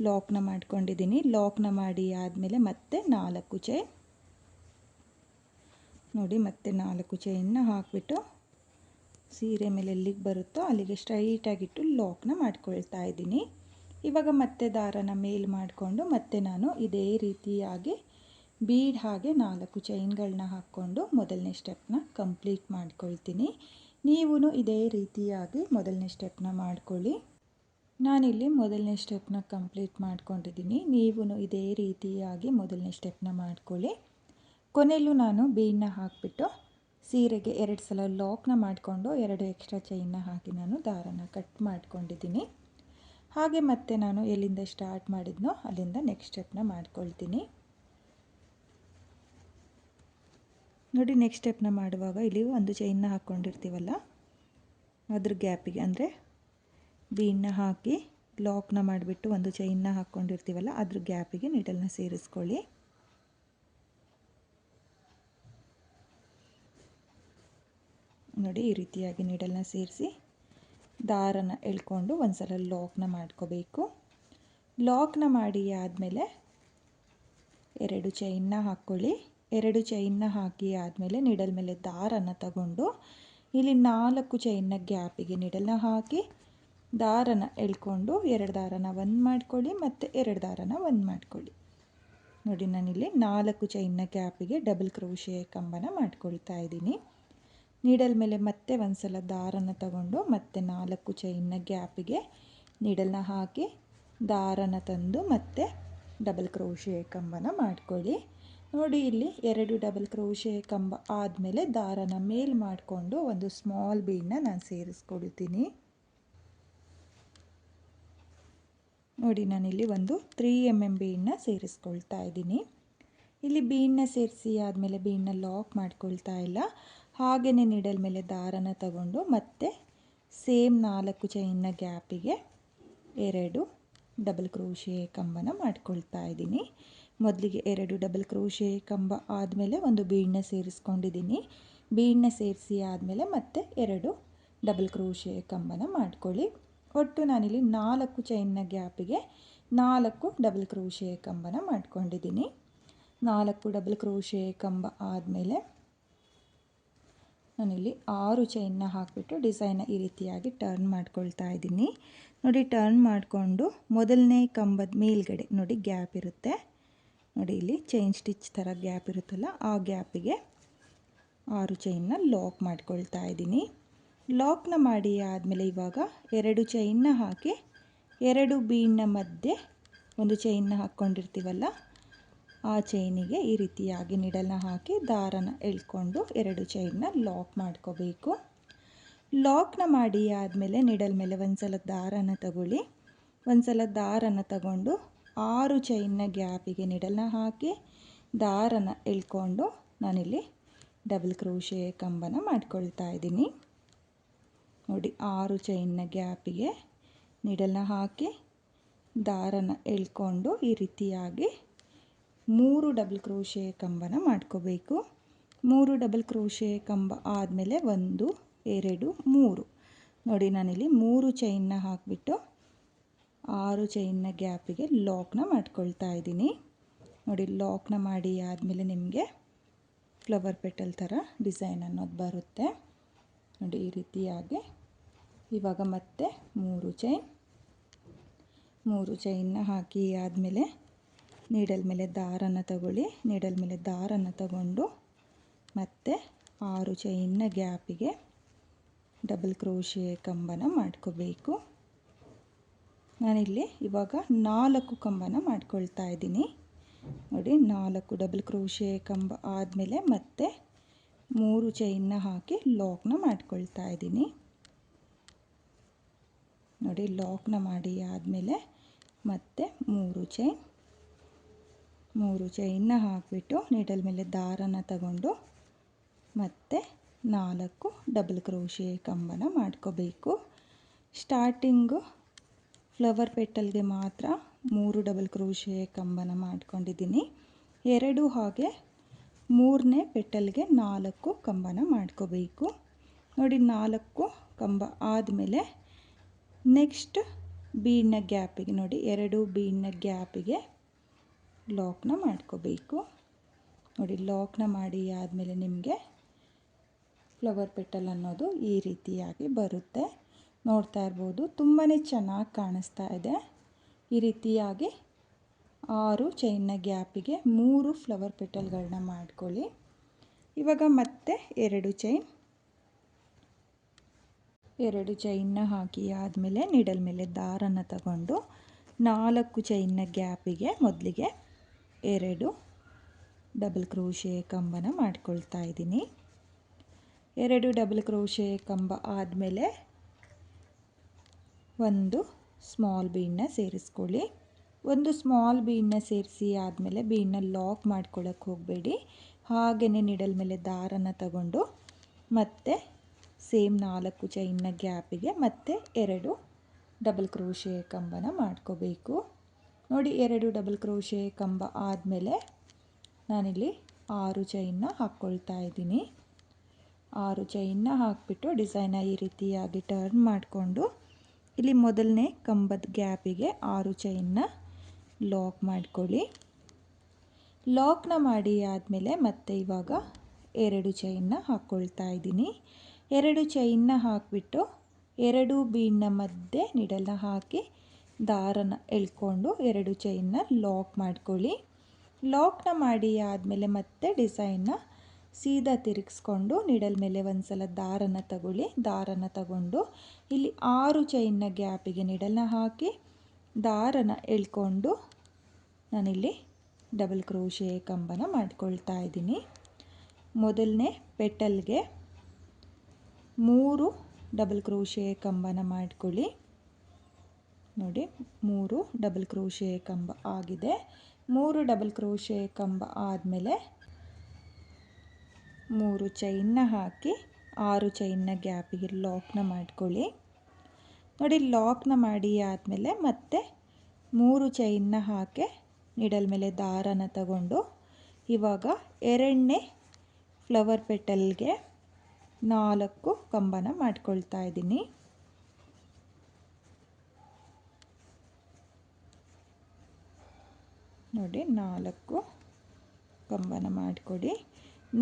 ಲಾಕ್ನ ಮಾಡ್ಕೊಂಡಿದ್ದೀನಿ. ಲಾಕ್ನ ಮಾಡಿ ಆದಮೇಲೆ ಮತ್ತೆ 4 ಚೈನ್ ನೋಡಿ, ಮತ್ತೆ 4 ಚೈನ್ನ ಹಾಕಿಬಿಟ್ಟು ಸೀರೆ ಮೇಲೆ ಎಲ್ಲಿಗೆ ಬರುತ್ತೋ ಅಲ್ಲಿಗೆ ಸ್ಟ್ರೈಟಾಗಿಟ್ಟು ಲಾಕ್ನ ಮಾಡ್ಕೊಳ್ತಾ ಇದ್ದೀನಿ. ಇವಾಗ ಮತ್ತೆ ದಾರನ ಮೇಲ್ ಮಾಡಿಕೊಂಡು ಮತ್ತೆ ನಾನು ಇದೇ ರೀತಿಯಾಗಿ ಬೀಡ್ ಹಾಗೆ 4 ಚೈನ್ಗಳನ್ನ ಹಾಕ್ಕೊಂಡು ಮೊದಲನೇ ಸ್ಟೆಪ್ನ ಕಂಪ್ಲೀಟ್ ಮಾಡ್ಕೊಳ್ತೀನಿ. ನೀವೂ ಇದೇ ರೀತಿಯಾಗಿ ಮೊದಲನೇ ಸ್ಟೆಪ್ನ ಮಾಡ್ಕೊಳ್ಳಿ. ನಾನಿಲ್ಲಿ ಮೊದಲನೇ ಸ್ಟೆಪ್ನ ಕಂಪ್ಲೀಟ್ ಮಾಡ್ಕೊಂಡಿದ್ದೀನಿ. ನೀವೂ ಇದೇ ರೀತಿಯಾಗಿ ಮೊದಲನೇ ಸ್ಟೆಪ್ನ ಮಾಡ್ಕೊಳ್ಳಿ. ಕೊನೆಯಲ್ಲೂ ನಾನು ಬೀಡನ್ನ ಹಾಕಿಬಿಟ್ಟು ಸೀರೆಗೆ 2 ಸಲ ಲಾಕ್ನ ಮಾಡಿಕೊಂಡು 2 ಎಕ್ಸ್ಟ್ರಾ ಚೈನ್ನ ಹಾಕಿ ನಾನು ದಾರನ ಕಟ್ ಮಾಡ್ಕೊಂಡಿದ್ದೀನಿ. ಹಾಗೆ ಮತ್ತೆ ನಾನು ಎಲ್ಲಿಂದ ಸ್ಟಾರ್ಟ್ ಮಾಡಿದ್ನೋ ಅಲ್ಲಿಂದ ನೆಕ್ಸ್ಟ್ ಸ್ಟೆಪ್ನ ಮಾಡ್ಕೊಳ್ತೀನಿ ನೋಡಿ. ನೆಕ್ಸ್ಟ್ ಸ್ಟೆಪ್ನ ಮಾಡುವಾಗ ಇಲ್ಲಿ ಒಂದು ಚೈನ್ನ ಹಾಕ್ಕೊಂಡಿರ್ತೀವಲ್ಲ ಅದ್ರ ಗ್ಯಾಪಿಗೆ, ಅಂದರೆ ಬೀಡನ್ನ ಹಾಕಿ ಲಾಕ್ನ ಮಾಡಿಬಿಟ್ಟು ಒಂದು ಚೈನ್ನ ಹಾಕ್ಕೊಂಡಿರ್ತೀವಲ್ಲ ಅದ್ರ ಗ್ಯಾಪಿಗೆ ನೀಡಲ್ನ ಸೇರಿಸ್ಕೊಳ್ಳಿ. ನೋಡಿ, ಈ ರೀತಿಯಾಗಿ ನೀಡಲ್ನ ಸೇರಿಸಿ ದಾರನ ಎಳ್ಕೊಂಡು ಒಂದು ಸಲ ಲಾಕ್ನ ಮಾಡ್ಕೋಬೇಕು. ಲಾಕ್ನ ಮಾಡಿ ಆದಮೇಲೆ 2 ಚೈನ್ನ ಹಾಕ್ಕೊಳ್ಳಿ. 2 ಚೈನ್ನ ಹಾಕಿ ಆದಮೇಲೆ ನೀಡಲ್ ಮೇಲೆ ದಾರನ ತಗೊಂಡು ಇಲ್ಲಿ 4 ಚೈನ್ನ ಗ್ಯಾಪಿಗೆ ನೀಡಲ್ನ ಹಾಕಿ ದಾರನ ಎಳ್ಕೊಂಡು 2 ದಾರನ ಒಂದು ಮಾಡ್ಕೊಳ್ಳಿ, ಮತ್ತು 2 ದಾರನ ಒಂದು ಮಾಡ್ಕೊಳ್ಳಿ. ನೋಡಿ, ನಾನಿಲ್ಲಿ 4 ಚೈನ್ನ ಗ್ಯಾಪಿಗೆ ಡಬಲ್ ಕ್ರೋಶೆ ಕಂಬನ ಮಾಡ್ಕೊಳ್ತಾ ಇದ್ದೀನಿ. ನೀಡಲ್ ಮೇಲೆ ಮತ್ತೆ ಒಂದು ಸಲ ದಾರನ ತಗೊಂಡು ಮತ್ತೆ 4 ಚೈನ್ನ ಗ್ಯಾಪಿಗೆ ನೀಡಲ್ನ ಹಾಕಿ ದಾರನ ತಂದು ಮತ್ತೆ ಡಬಲ್ ಕ್ರೋಶೆ ಕಂಬನ ಮಾಡ್ಕೊಳ್ಳಿ. ನೋಡಿ, ಇಲ್ಲಿ 2 ಡಬಲ್ ಕ್ರೋಶೆ ಕಂಬ ಆದಮೇಲೆ ದಾರನ ಮೇಲ್ ಮಾಡಿಕೊಂಡು ಒಂದು ಸ್ಮಾಲ್ ಬೀಡನ್ನ ನಾನು ಸೇರಿಸ್ಕೊಳ್ತೀನಿ. ನೋಡಿ, ನಾನಿಲ್ಲಿ ಒಂದು 3 mm ಬೀಡನ್ನ ಸೇರಿಸ್ಕೊಳ್ತಾ ಇದ್ದೀನಿ. ಇಲ್ಲಿ ಬೀಡನ್ನ ಸೇರಿಸಿ ಆದಮೇಲೆ ಬೀಡನ್ನ ಲಾಕ್ ಮಾಡ್ಕೊಳ್ತಾ ಇಲ್ಲ, ಹಾಗೆಯೇ ನೀಡಲ್ ಮೇಲೆ ದಾರನ ತಗೊಂಡು ಮತ್ತೆ ಸೇಮ್ 4 ಚೈನ್ನ ಗ್ಯಾಪಿಗೆ 2 ಡಬಲ್ ಕ್ರೋಶೆ ಕಂಬನ ಮಾಡ್ಕೊಳ್ತಾ ಇದ್ದೀನಿ. ಮೊದಲಿಗೆ 2 ಡಬಲ್ ಕ್ರೋಶೆ ಕಂಬ ಆದಮೇಲೆ ಒಂದು ಬೀಡನ್ನ ಸೇರಿಸ್ಕೊಂಡಿದ್ದೀನಿ. ಬೀಡನ್ನ ಸೇರಿಸಿ ಆದಮೇಲೆ ಮತ್ತೆ 2 ಡಬಲ್ ಕ್ರೋಶೆ ಕಂಬನ ಮಾಡ್ಕೊಳ್ಳಿ. ಒಟ್ಟು ನಾನಿಲ್ಲಿ 4 ಚೈನ್ನ ಗ್ಯಾಪಿಗೆ 4 ಡಬಲ್ ಕ್ರೋಶೆ ಕಂಬನ ಮಾಡ್ಕೊಂಡಿದ್ದೀನಿ. 4 ಡಬಲ್ ಕ್ರೋಶೆ ಕಂಬ ಆದಮೇಲೆ ನಾನಿಲ್ಲಿ 6 ಚೈನ್ನ ಹಾಕಿಬಿಟ್ಟು ಡಿಸೈನ್ನ ಈ ರೀತಿಯಾಗಿ ಟರ್ನ್ ಮಾಡ್ಕೊಳ್ತಾ ಇದ್ದೀನಿ. ನೋಡಿ, ಟರ್ನ್ ಮಾಡಿಕೊಂಡು ಮೊದಲನೇ ಕಂಬದ ಮೇಲ್ಗಡೆ ನೋಡಿ ಗ್ಯಾಪ್ ಇರುತ್ತೆ ನೋಡಿ, ಇಲ್ಲಿ ಚೈನ್ ಸ್ಟಿಚ್ ಥರ ಗ್ಯಾಪ್ ಇರುತ್ತಲ್ಲ ಆ ಗ್ಯಾಪಿಗೆ 6 ಚೈನ್ನ ಲಾಕ್ ಮಾಡ್ಕೊಳ್ತಾ ಇದ್ದೀನಿ. ಲಾಕ್ನ ಮಾಡಿ ಆದಮೇಲೆ ಇವಾಗ 2 ಚೈನ್ನ ಹಾಕಿ 2 ಬೀಡ್ನ ಮಧ್ಯೆ ಒಂದು ಚೈನ್ನ ಹಾಕ್ಕೊಂಡಿರ್ತೀವಲ್ಲ ಆ ಚೈನಿಗೆ ಈ ರೀತಿಯಾಗಿ ನೀಡಲ್ನ ಹಾಕಿ ದಾರನ ಎಳ್ಕೊಂಡು 2 ಚೈನ್ನ ಲಾಕ್ ಮಾಡ್ಕೋಬೇಕು. ಲಾಕ್ನ ಮಾಡಿ ಆದಮೇಲೆ ನೀಡಲ್ ಮೇಲೆ ಒಂದು ಸಲ ದಾರನ ತಗೊಳ್ಳಿ. ಒಂದು ಸಲ ದಾರನ ತಗೊಂಡು 6 ಚೈನ್ನ ಗ್ಯಾಪಿಗೆ ನೀಡಲ್ನ ಹಾಕಿ ದಾರನ ಎಳ್ಕೊಂಡು ನಾನಿಲ್ಲಿ ಡಬಲ್ ಕ್ರೋಶೆ ಕಂಬನ ಮಾಡ್ಕೊಳ್ತಾ ಇದ್ದೀನಿ. ನೋಡಿ, 6 ಚೈನ್ನ ಗ್ಯಾಪಿಗೆ ನೀಡಲ್ನ ಹಾಕಿ ದಾರನ ಎಳ್ಕೊಂಡು ಈ ರೀತಿಯಾಗಿ 3 ಡಬಲ್ ಕ್ರೋಶೆ ಕಂಬನ ಮಾಡ್ಕೋಬೇಕು. 3 ಡಬಲ್ ಕ್ರೋಶೆ ಕಂಬ ಆದಮೇಲೆ 1 2 3 ನೋಡಿ, ನಾನಿಲ್ಲಿ 3 ಚೈನ್ನ ಹಾಕಿಬಿಟ್ಟು 6 ಚೈನ್ನ ಗ್ಯಾಪಿಗೆ ಲಾಕ್ನ ಮಾಡ್ಕೊಳ್ತಾ ಇದ್ದೀನಿ. ನೋಡಿ, ಲಾಕ್ನ ಮಾಡಿ ಆದಮೇಲೆ ನಿಮಗೆ ಫ್ಲವರ್ ಪೆಟಲ್ ಥರ ಡಿಸೈನ್ ಅನ್ನೋದು ಬರುತ್ತೆ ನೋಡಿ, ಈ ರೀತಿಯಾಗಿ. ಇವಾಗ ಮತ್ತೆ 3 ಚೈನ್ನ ಹಾಕಿ ಆದಮೇಲೆ ನೀಡಲ್ ಮೇಲೆ ದಾರನ ತಗೊಳ್ಳಿ. ನೀಡಲ್ ಮೇಲೆ ದಾರನ ತಗೊಂಡು ಮತ್ತೆ 6 ಚೈನ್ನ ಗ್ಯಾಪಿಗೆ ಡಬಲ್ ಕ್ರೋಶೆ ಕಂಬನ ಮಾಡ್ಕೋಬೇಕು. ನಾನಿಲ್ಲಿ ಇವಾಗ 4 ಕಂಬನ ಮಾಡ್ಕೊಳ್ತಾ ಇದ್ದೀನಿ. ನೋಡಿ, 4 ಡಬಲ್ ಕ್ರೋಶೆ ಕಂಬ ಆದಮೇಲೆ ಮತ್ತೆ 3 ಚೈನ್ನ ಹಾಕಿ ಲಾಕ್ನ ಮಾಡ್ಕೊಳ್ತಾ ಇದ್ದೀನಿ. ನೋಡಿ, ಲಾಕ್ನ ಮಾಡಿ ಆದಮೇಲೆ ಮತ್ತೆ 3 ಚೈನ್ನ ಹಾಕಿಬಿಟ್ಟು ನೀಡಲ್ ಮೇಲೆ ದಾರನ ತಗೊಂಡು ಮತ್ತೆ 4 ಡಬಲ್ ಕ್ರೋಶೆ ಕಂಬನ ಮಾಡ್ಕೋಬೇಕು. ಸ್ಟಾರ್ಟಿಂಗು ಫ್ಲವರ್ ಪೆಟಲ್ಗೆ ಮಾತ್ರ 3 ಡಬಲ್ ಕ್ರೋಶೆ ಕಂಬನ ಮಾಡ್ಕೊಂಡಿದ್ದೀನಿ. 2 ಹಾಗೆ 3ನೇ ಪೆಟಲ್ಗೆ 4 ಕಂಬನ ಮಾಡ್ಕೋಬೇಕು. ನೋಡಿ 4 ಕಂಬ ಆದಮೇಲೆ ನೆಕ್ಸ್ಟ್ ಬೀಡ್ನ ಗ್ಯಾಪಿಗೆ ನೋಡಿ 2 ಬೀಡ್ನ ಗ್ಯಾಪಿಗೆ ಲಾಕ್ನ ಮಾಡ್ಕೋಬೇಕು. ನೋಡಿ ಲಾಕ್ನ ಮಾಡಿ ಆದಮೇಲೆ ನಿಮಗೆ ಫ್ಲವರ್ ಪೆಟಲ್ ಅನ್ನೋದು ಈ ರೀತಿಯಾಗಿ ಬರುತ್ತೆ. ನೋಡ್ತಾ ಇರ್ಬೋದು, ತುಂಬಾ ಚೆನ್ನಾಗಿ ಕಾಣಿಸ್ತಾ ಇದೆ. ಈ ರೀತಿಯಾಗಿ 6 ಚೈನ್ನ ಗ್ಯಾಪಿಗೆ 3 ಫ್ಲವರ್ ಪೆಟಲ್ಗಳನ್ನ ಮಾಡ್ಕೊಳ್ಳಿ. ಇವಾಗ ಮತ್ತೆ 2 ಚೈನ್ನ ಹಾಕಿ ಆದಮೇಲೆ ನೀಡಲ್ ಮೇಲೆ ದಾರನ ತಗೊಂಡು 4 ಚೈನ್ನ ಗ್ಯಾಪಿಗೆ ಮೊದಲಿಗೆ 2 ಡಬಲ್ ಕ್ರೋಶೆ ಕಂಬನ ಮಾಡ್ಕೊಳ್ತಾ ಇದ್ದೀನಿ. 2 ಡಬಲ್ ಕ್ರೋಶೆ ಕಂಬ ಆದಮೇಲೆ ಒಂದು ಸ್ಮಾಲ್ ಬೀಡನ್ನ ಸೇರಿಸ್ಕೊಳ್ಳಿ. ಒಂದು ಸ್ಮಾಲ್ ಬೀಡನ್ನ ಸೇರಿಸಿ ಆದಮೇಲೆ ಬೀಡನ್ನ ಲಾಕ್ ಮಾಡ್ಕೊಳ್ಳೋಕ್ಕೆ ಹೋಗಬೇಡಿ. ಹಾಗೆಯೇ ನೀಡಲ್ ಮೇಲೆ ದಾರನ ತಗೊಂಡು ಮತ್ತೆ ಸೇಮ್ 4 ಚೈನ್ನ ಗ್ಯಾಪಿಗೆ ಮತ್ತೆ 2 ಡಬಲ್ ಕ್ರೋಶೆ ಕಂಬನ ಮಾಡ್ಕೋಬೇಕು. ನೋಡಿ 2 ಡಬಲ್ ಕ್ರೋಶೆ ಕಂಬ ಆದಮೇಲೆ ನಾನಿಲ್ಲಿ 6 ಚೈನ್ನ ಹಾಕ್ಕೊಳ್ತಾ ಇದ್ದೀನಿ. 6 ಚೈನ್ನ ಹಾಕಿಬಿಟ್ಟು ಡಿಸೈನ ಈ ರೀತಿಯಾಗಿ ಟರ್ನ್ ಮಾಡಿಕೊಂಡು ಇಲ್ಲಿ ಮೊದಲನೇ ಕಂಬದ ಗ್ಯಾಪಿಗೆ 6 ಚೈನ್ನ ಲಾಕ್ ಮಾಡ್ಕೊಳ್ಳಿ. ಲಾಕ್ನ ಮಾಡಿ ಆದಮೇಲೆ ಮತ್ತೆ ಇವಾಗ 2 ಚೈನ್ನ ಹಾಕ್ಕೊಳ್ತಾ ಇದ್ದೀನಿ. 2 ಚೈನ್ನ ಹಾಕಿಬಿಟ್ಟು 2 ಬೀಡ್ನ ಮಧ್ಯೆ ನೀಡಲ್ನ ಹಾಕಿ ದಾರನ ಎಳ್ಕೊಂಡು 2 ಚೈನ್ನ ಲಾಕ್ ಮಾಡ್ಕೊಳ್ಳಿ. ಲಾಕ್ನ ಮಾಡಿ ಆದಮೇಲೆ ಮತ್ತೆ ಡಿಸೈನ್ನ ಸೀದಾ ತಿರುಗಿಸ್ಕೊಂಡು ನೀಡಲ್ ಮೇಲೆ ಒಂದು ಸಲ ದಾರನ ತಗೊಳ್ಳಿ. ದಾರನ ತಗೊಂಡು ಇಲ್ಲಿ 6 ಚೈನ್ನ ಗ್ಯಾಪಿಗೆ ನೀಡಲ್ನ ಹಾಕಿ ದಾರನ ಎಳ್ಕೊಂಡು ನಾನಿಲ್ಲಿ ಡಬಲ್ ಕ್ರೋಶೆ ಕಂಬನ ಮಾಡ್ಕೊಳ್ತಾ ಇದ್ದೀನಿ. ಮೊದಲನೇ ಪೆಟಲ್ಗೆ 3 ಡಬಲ್ ಕ್ರೋಶೆ ಕಂಬನ ಮಾಡ್ಕೊಳ್ಳಿ. ನೋಡಿ 3 ಡಬಲ್ ಕ್ರೋಶೆ ಕಂಬ ಆಗಿದೆ. 3 ಡಬಲ್ ಕ್ರೋಶೆ ಕಂಬ ಆದಮೇಲೆ 3 ಚೈನ್ನ ಹಾಕಿ 6 ಚೈನ್ನ ಗ್ಯಾಪಿಗೆ ಲಾಕ್ನ ಮಾಡ್ಕೊಳ್ಳಿ. ನೋಡಿ ಲಾಕ್ನ ಮಾಡಿ ಆದಮೇಲೆ ಮತ್ತೆ 3 ಚೈನ್ನ ಹಾಕಿ ನೀಡಲ್ ಮೇಲೆ ದಾರನ ತಗೊಂಡು ಇವಾಗ 2ನೇ ಫ್ಲವರ್ ಪೆಟಲ್ಗೆ 4 ಕಂಬನ ಮಾಡ್ಕೊಳ್ತಾ ಇದ್ದೀನಿ. ನೋಡಿ 4 ಕಂಬನ ಮಾಡಿಕೊಡಿ.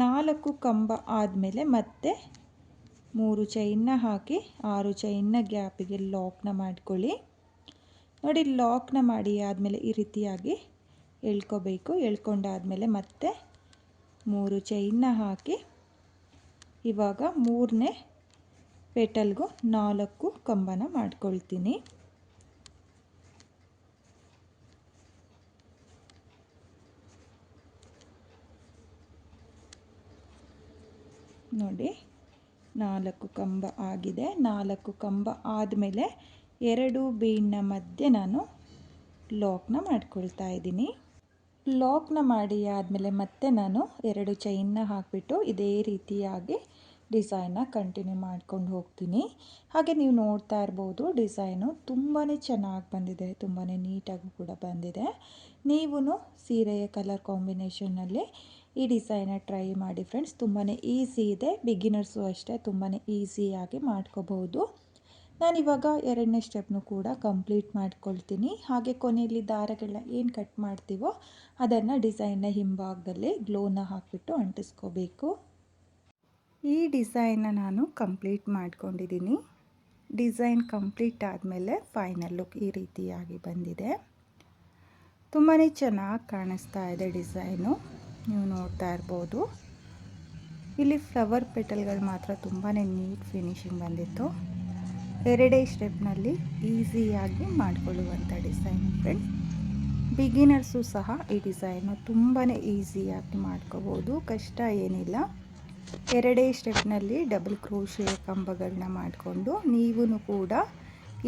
4 ಕಂಬ ಆದಮೇಲೆ ಮತ್ತೆ 3 ಚೈನ್ನ ಹಾಕಿ 6 ಚೈನ್ನ ಗ್ಯಾಪಿಗೆ ಲಾಕ್ನ ಮಾಡ್ಕೊಳ್ಳಿ. ನೋಡಿ ಲಾಕ್ನ ಮಾಡಿ ಆದಮೇಲೆ ಈ ರೀತಿಯಾಗಿ ಎಳ್ಕೋಬೇಕು. ಎಳ್ಕೊಂಡಾದಮೇಲೆ ಮತ್ತೆ 3 ಚೈನ್ನ ಹಾಕಿ ಇವಾಗ 3ನೇ ಪೆಟಲ್ಗೂ 4 ಕಂಬನ ಮಾಡ್ಕೊಳ್ತೀನಿ. ನೋಡಿ 4 ಕಂಬ ಆಗಿದೆ. 4 ಕಂಬ ಆದಮೇಲೆ 2 ಬೀಡ್ನ ಮಧ್ಯೆ ನಾನು ಲಾಕ್ನ ಮಾಡ್ಕೊಳ್ತಾ ಇದ್ದೀನಿ. ಲಾಕ್ನ ಮಾಡಿ ಆದಮೇಲೆ ಮತ್ತೆ ನಾನು 2 ಚೈನ್ನ ಹಾಕಿಬಿಟ್ಟು ಇದೇ ರೀತಿಯಾಗಿ ಡಿಸೈನ್ನ ಕಂಟಿನ್ಯೂ ಮಾಡ್ಕೊಂಡು ಹೋಗ್ತೀನಿ. ಹಾಗೆ ನೀವು ನೋಡ್ತಾ ಇರ್ಬೋದು, ಡಿಸೈನು ತುಂಬಾ ಚೆನ್ನಾಗಿ ಬಂದಿದೆ, ತುಂಬಾ ನೀಟಾಗಿ ಕೂಡ ಬಂದಿದೆ. ನೀವು ಸೀರೆಯ ಕಲರ್ ಕಾಂಬಿನೇಷನ್ನಲ್ಲಿ ಈ ಡಿಸೈನ ಟ್ರೈ ಮಾಡಿ ಫ್ರೆಂಡ್ಸ್. ತುಂಬಾ ಈಸಿ ಇದೆ, ಬಿಗಿನರ್ಸು ಅಷ್ಟೇ ತುಂಬಾ ಈಸಿಯಾಗಿ ಮಾಡ್ಕೋಬಹುದು. ನಾನಿವಾಗ 2ನೇ ಸ್ಟೆಪ್ನು ಕೂಡ ಕಂಪ್ಲೀಟ್ ಮಾಡ್ಕೊಳ್ತೀನಿ. ಹಾಗೆ ಕೊನೆಯಲ್ಲಿ ದಾರಗಳನ್ನ ಏನು ಕಟ್ ಮಾಡ್ತೀವೋ ಅದನ್ನು ಡಿಸೈನ್ನ ಹಿಂಭಾಗದಲ್ಲಿ ಗ್ಲೋನ ಹಾಕಿಬಿಟ್ಟು ಅಂಟಿಸ್ಕೋಬೇಕು. ಈ ಡಿಸೈನ್ನ ನಾನು ಕಂಪ್ಲೀಟ್ ಮಾಡ್ಕೊಂಡಿದ್ದೀನಿ. ಡಿಸೈನ್ ಕಂಪ್ಲೀಟ್ ಆದಮೇಲೆ ಫೈನಲ್ ಲುಕ್ ಈ ರೀತಿಯಾಗಿ ಬಂದಿದೆ. ತುಂಬಾ ಚೆನ್ನಾಗಿ ಕಾಣಿಸ್ತಾ ಇದೆ ಡಿಸೈನು, ನೀವು ನೋಡ್ತಾ ಇರ್ಬೋದು. ಇಲ್ಲಿ ಫ್ಲವರ್ ಪೆಟಲ್ಗಳು ಮಾತ್ರ ತುಂಬಾ ನೀಟ್ ಫಿನಿಶಿಂಗ್ ಬಂದಿತ್ತು. 2 ಸ್ಟೆಪ್ನಲ್ಲಿ ಈಸಿಯಾಗಿ ಮಾಡಿಕೊಳ್ಳುವಂಥ ಡಿಸೈನ್ ಫ್ರೆಂಡ್ಸ್. ಬಿಗಿನರ್ಸು ಸಹ ಈ ಡಿಸೈನು ತುಂಬಾ ಈಸಿಯಾಗಿ ಮಾಡ್ಕೋಬೋದು, ಕಷ್ಟ ಏನಿಲ್ಲ. 2 ಸ್ಟೆಪ್ನಲ್ಲಿ ಡಬಲ್ ಕ್ರೋಶೆ ಕಂಬಗಳನ್ನ ಮಾಡಿಕೊಂಡು ನೀವು ಕೂಡ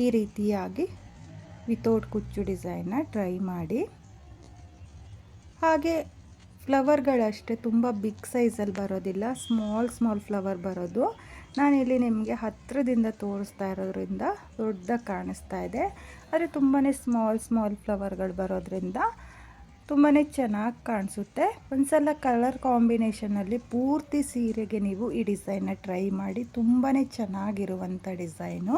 ಈ ರೀತಿಯಾಗಿ ವಿತೌಟ್ ಕುಚ್ಚು ಡಿಸೈನ್ನ ಟ್ರೈ ಮಾಡಿ. ಹಾಗೆ ಫ್ಲವರ್ಗಳಷ್ಟೇ ತುಂಬ ಬಿಗ್ ಸೈಜಲ್ಲಿ ಬರೋದಿಲ್ಲ, ಸ್ಮಾಲ್ ಫ್ಲವರ್ ಬರೋದು. ನಾನಿಲ್ಲಿ ನಿಮಗೆ ಹತ್ತಿರದಿಂದ ತೋರಿಸ್ತಾ ಇರೋದ್ರಿಂದ ದೊಡ್ಡದಾಗಿ ಕಾಣಿಸ್ತಾ ಇದೆ. ಆದರೆ ತುಂಬಾ ಸ್ಮಾಲ್ ಫ್ಲವರ್ಗಳು ಬರೋದ್ರಿಂದ ತುಂಬಾ ಚೆನ್ನಾಗಿ ಕಾಣಿಸುತ್ತೆ. ಒಂದ್ಸಲ ಕಲರ್ ಕಾಂಬಿನೇಷನಲ್ಲಿ ಪೂರ್ತಿ ಸೀರೆಗೆ ನೀವು ಈ ಡಿಸೈನ್ನ ಟ್ರೈ ಮಾಡಿ. ತುಂಬಾ ಚೆನ್ನಾಗಿರುವಂಥ ಡಿಸೈನು.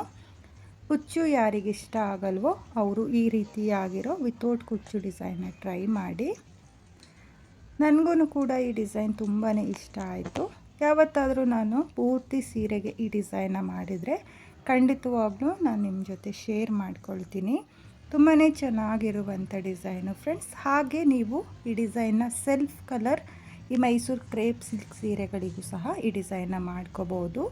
ಕುಚ್ಚು ಯಾರಿಗಿಷ್ಟ ಆಗಲ್ವೋ ಅವರು ಈ ರೀತಿಯಾಗಿರೋ ವಿತೌಟ್ ಕುಚ್ಚು ಡಿಸೈನ್ನ ಟ್ರೈ ಮಾಡಿ. ನನಗೂ ಕೂಡ ಈ ಡಿಸೈನ್ ತುಂಬಾ ಇಷ್ಟ ಆಯಿತು. ಯಾವತ್ತಾದರೂ ನಾನು ಪೂರ್ತಿ ಸೀರೆಗೆ ಈ ಡಿಸೈನ್ನ ಮಾಡಿದರೆ ಖಂಡಿತವಾಗ್ಲೂ ನಾನು ನಿಮ್ಮ ಜೊತೆ ಶೇರ್ ಮಾಡ್ಕೊಳ್ತೀನಿ. ತುಂಬಾ ಚೆನ್ನಾಗಿರುವಂಥ ಡಿಸೈನು ಫ್ರೆಂಡ್ಸ್. ಹಾಗೆ ನೀವು ಈ ಡಿಸೈನ್ನ ಸೆಲ್ಫ್ ಕಲರ್ ಈ ಮೈಸೂರು ಕ್ರೇಪ್ ಸಿಲ್ಕ್ ಸೀರೆಗಳಿಗೂ ಸಹ ಈ ಡಿಸೈನ್ನ ಮಾಡ್ಕೋಬೋದು.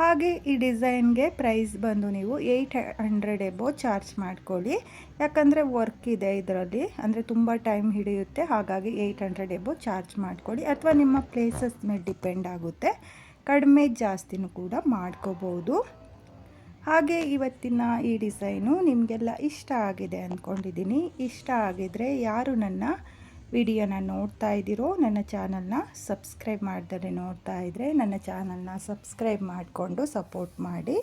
ಹಾಗೆ ಈ ಡಿಸೈನ್ಗೆ ಪ್ರೈಸ್ ಬಂದು ನೀವು 800 ಎಬೋ ಚಾರ್ಜ್ ಮಾಡ್ಕೊಳ್ಳಿ. ಯಾಕಂದರೆ ವರ್ಕ್ ಇದೆ ಇದರಲ್ಲಿ, ಅಂದರೆ ತುಂಬ ಟೈಮ್ ಹಿಡಿಯುತ್ತೆ. ಹಾಗಾಗಿ 800 ಎಬೋ ಚಾರ್ಜ್ ಮಾಡ್ಕೊಳ್ಳಿ. ಅಥವಾ ನಿಮ್ಮ ಪ್ಲೇಸಸ್ ಮೇಲೆ ಡಿಪೆಂಡ್ ಆಗುತ್ತೆ, ಕಡಿಮೆ ಜಾಸ್ತಿನೂ ಕೂಡ ಮಾಡ್ಕೋಬೋದು. ಹಾಗೆ ಇವತ್ತಿನ ಈ ಡಿಸೈನು ನಿಮಗೆಲ್ಲ ಇಷ್ಟ ಆಗಿದೆ ಅಂದ್ಕೊಂಡಿದ್ದೀನಿ. ಇಷ್ಟ ಆಗಿದರೆ ಯಾರು ನನ್ನ ವಿಡಿಯೋನ ನೋಡ್ತಾ ಇದ್ದೀರೋ, ನನ್ನ ಚಾನಲ್ನ ಸಬ್ಸ್ಕ್ರೈಬ್ ಮಾಡ್ದರೆ ನೋಡ್ತಾ ಇದ್ದರೆ ನನ್ನ ಚಾನಲ್ನ ಸಬ್ಸ್ಕ್ರೈಬ್ ಮಾಡಿಕೊಂಡು ಸಪೋರ್ಟ್ ಮಾಡಿ.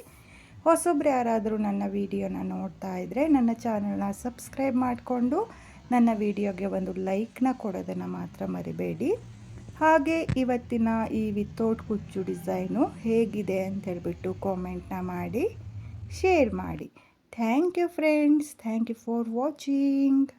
ಹೊಸೊಬ್ರು ಯಾರಾದರೂ ನನ್ನ ವಿಡಿಯೋನ ನೋಡ್ತಾ ಇದ್ದರೆ ನನ್ನ ಚಾನಲ್ನ ಸಬ್ಸ್ಕ್ರೈಬ್ ಮಾಡಿಕೊಂಡು ನನ್ನ ವಿಡಿಯೋಗೆ ಒಂದು ಲೈಕ್ನ ಕೊಡೋದನ್ನು ಮಾತ್ರ ಮರಿಬೇಡಿ. ಹಾಗೆ ಇವತ್ತಿನ ಈ ವಿತೌಟ್ ಕುಚ್ಚು ಡಿಸೈನು ಹೇಗಿದೆ ಅಂತೇಳ್ಬಿಟ್ಟು ಕಾಮೆಂಟ್ನ ಮಾಡಿ ಶೇರ್ ಮಾಡಿ. Thank you friends. Thank you for watching.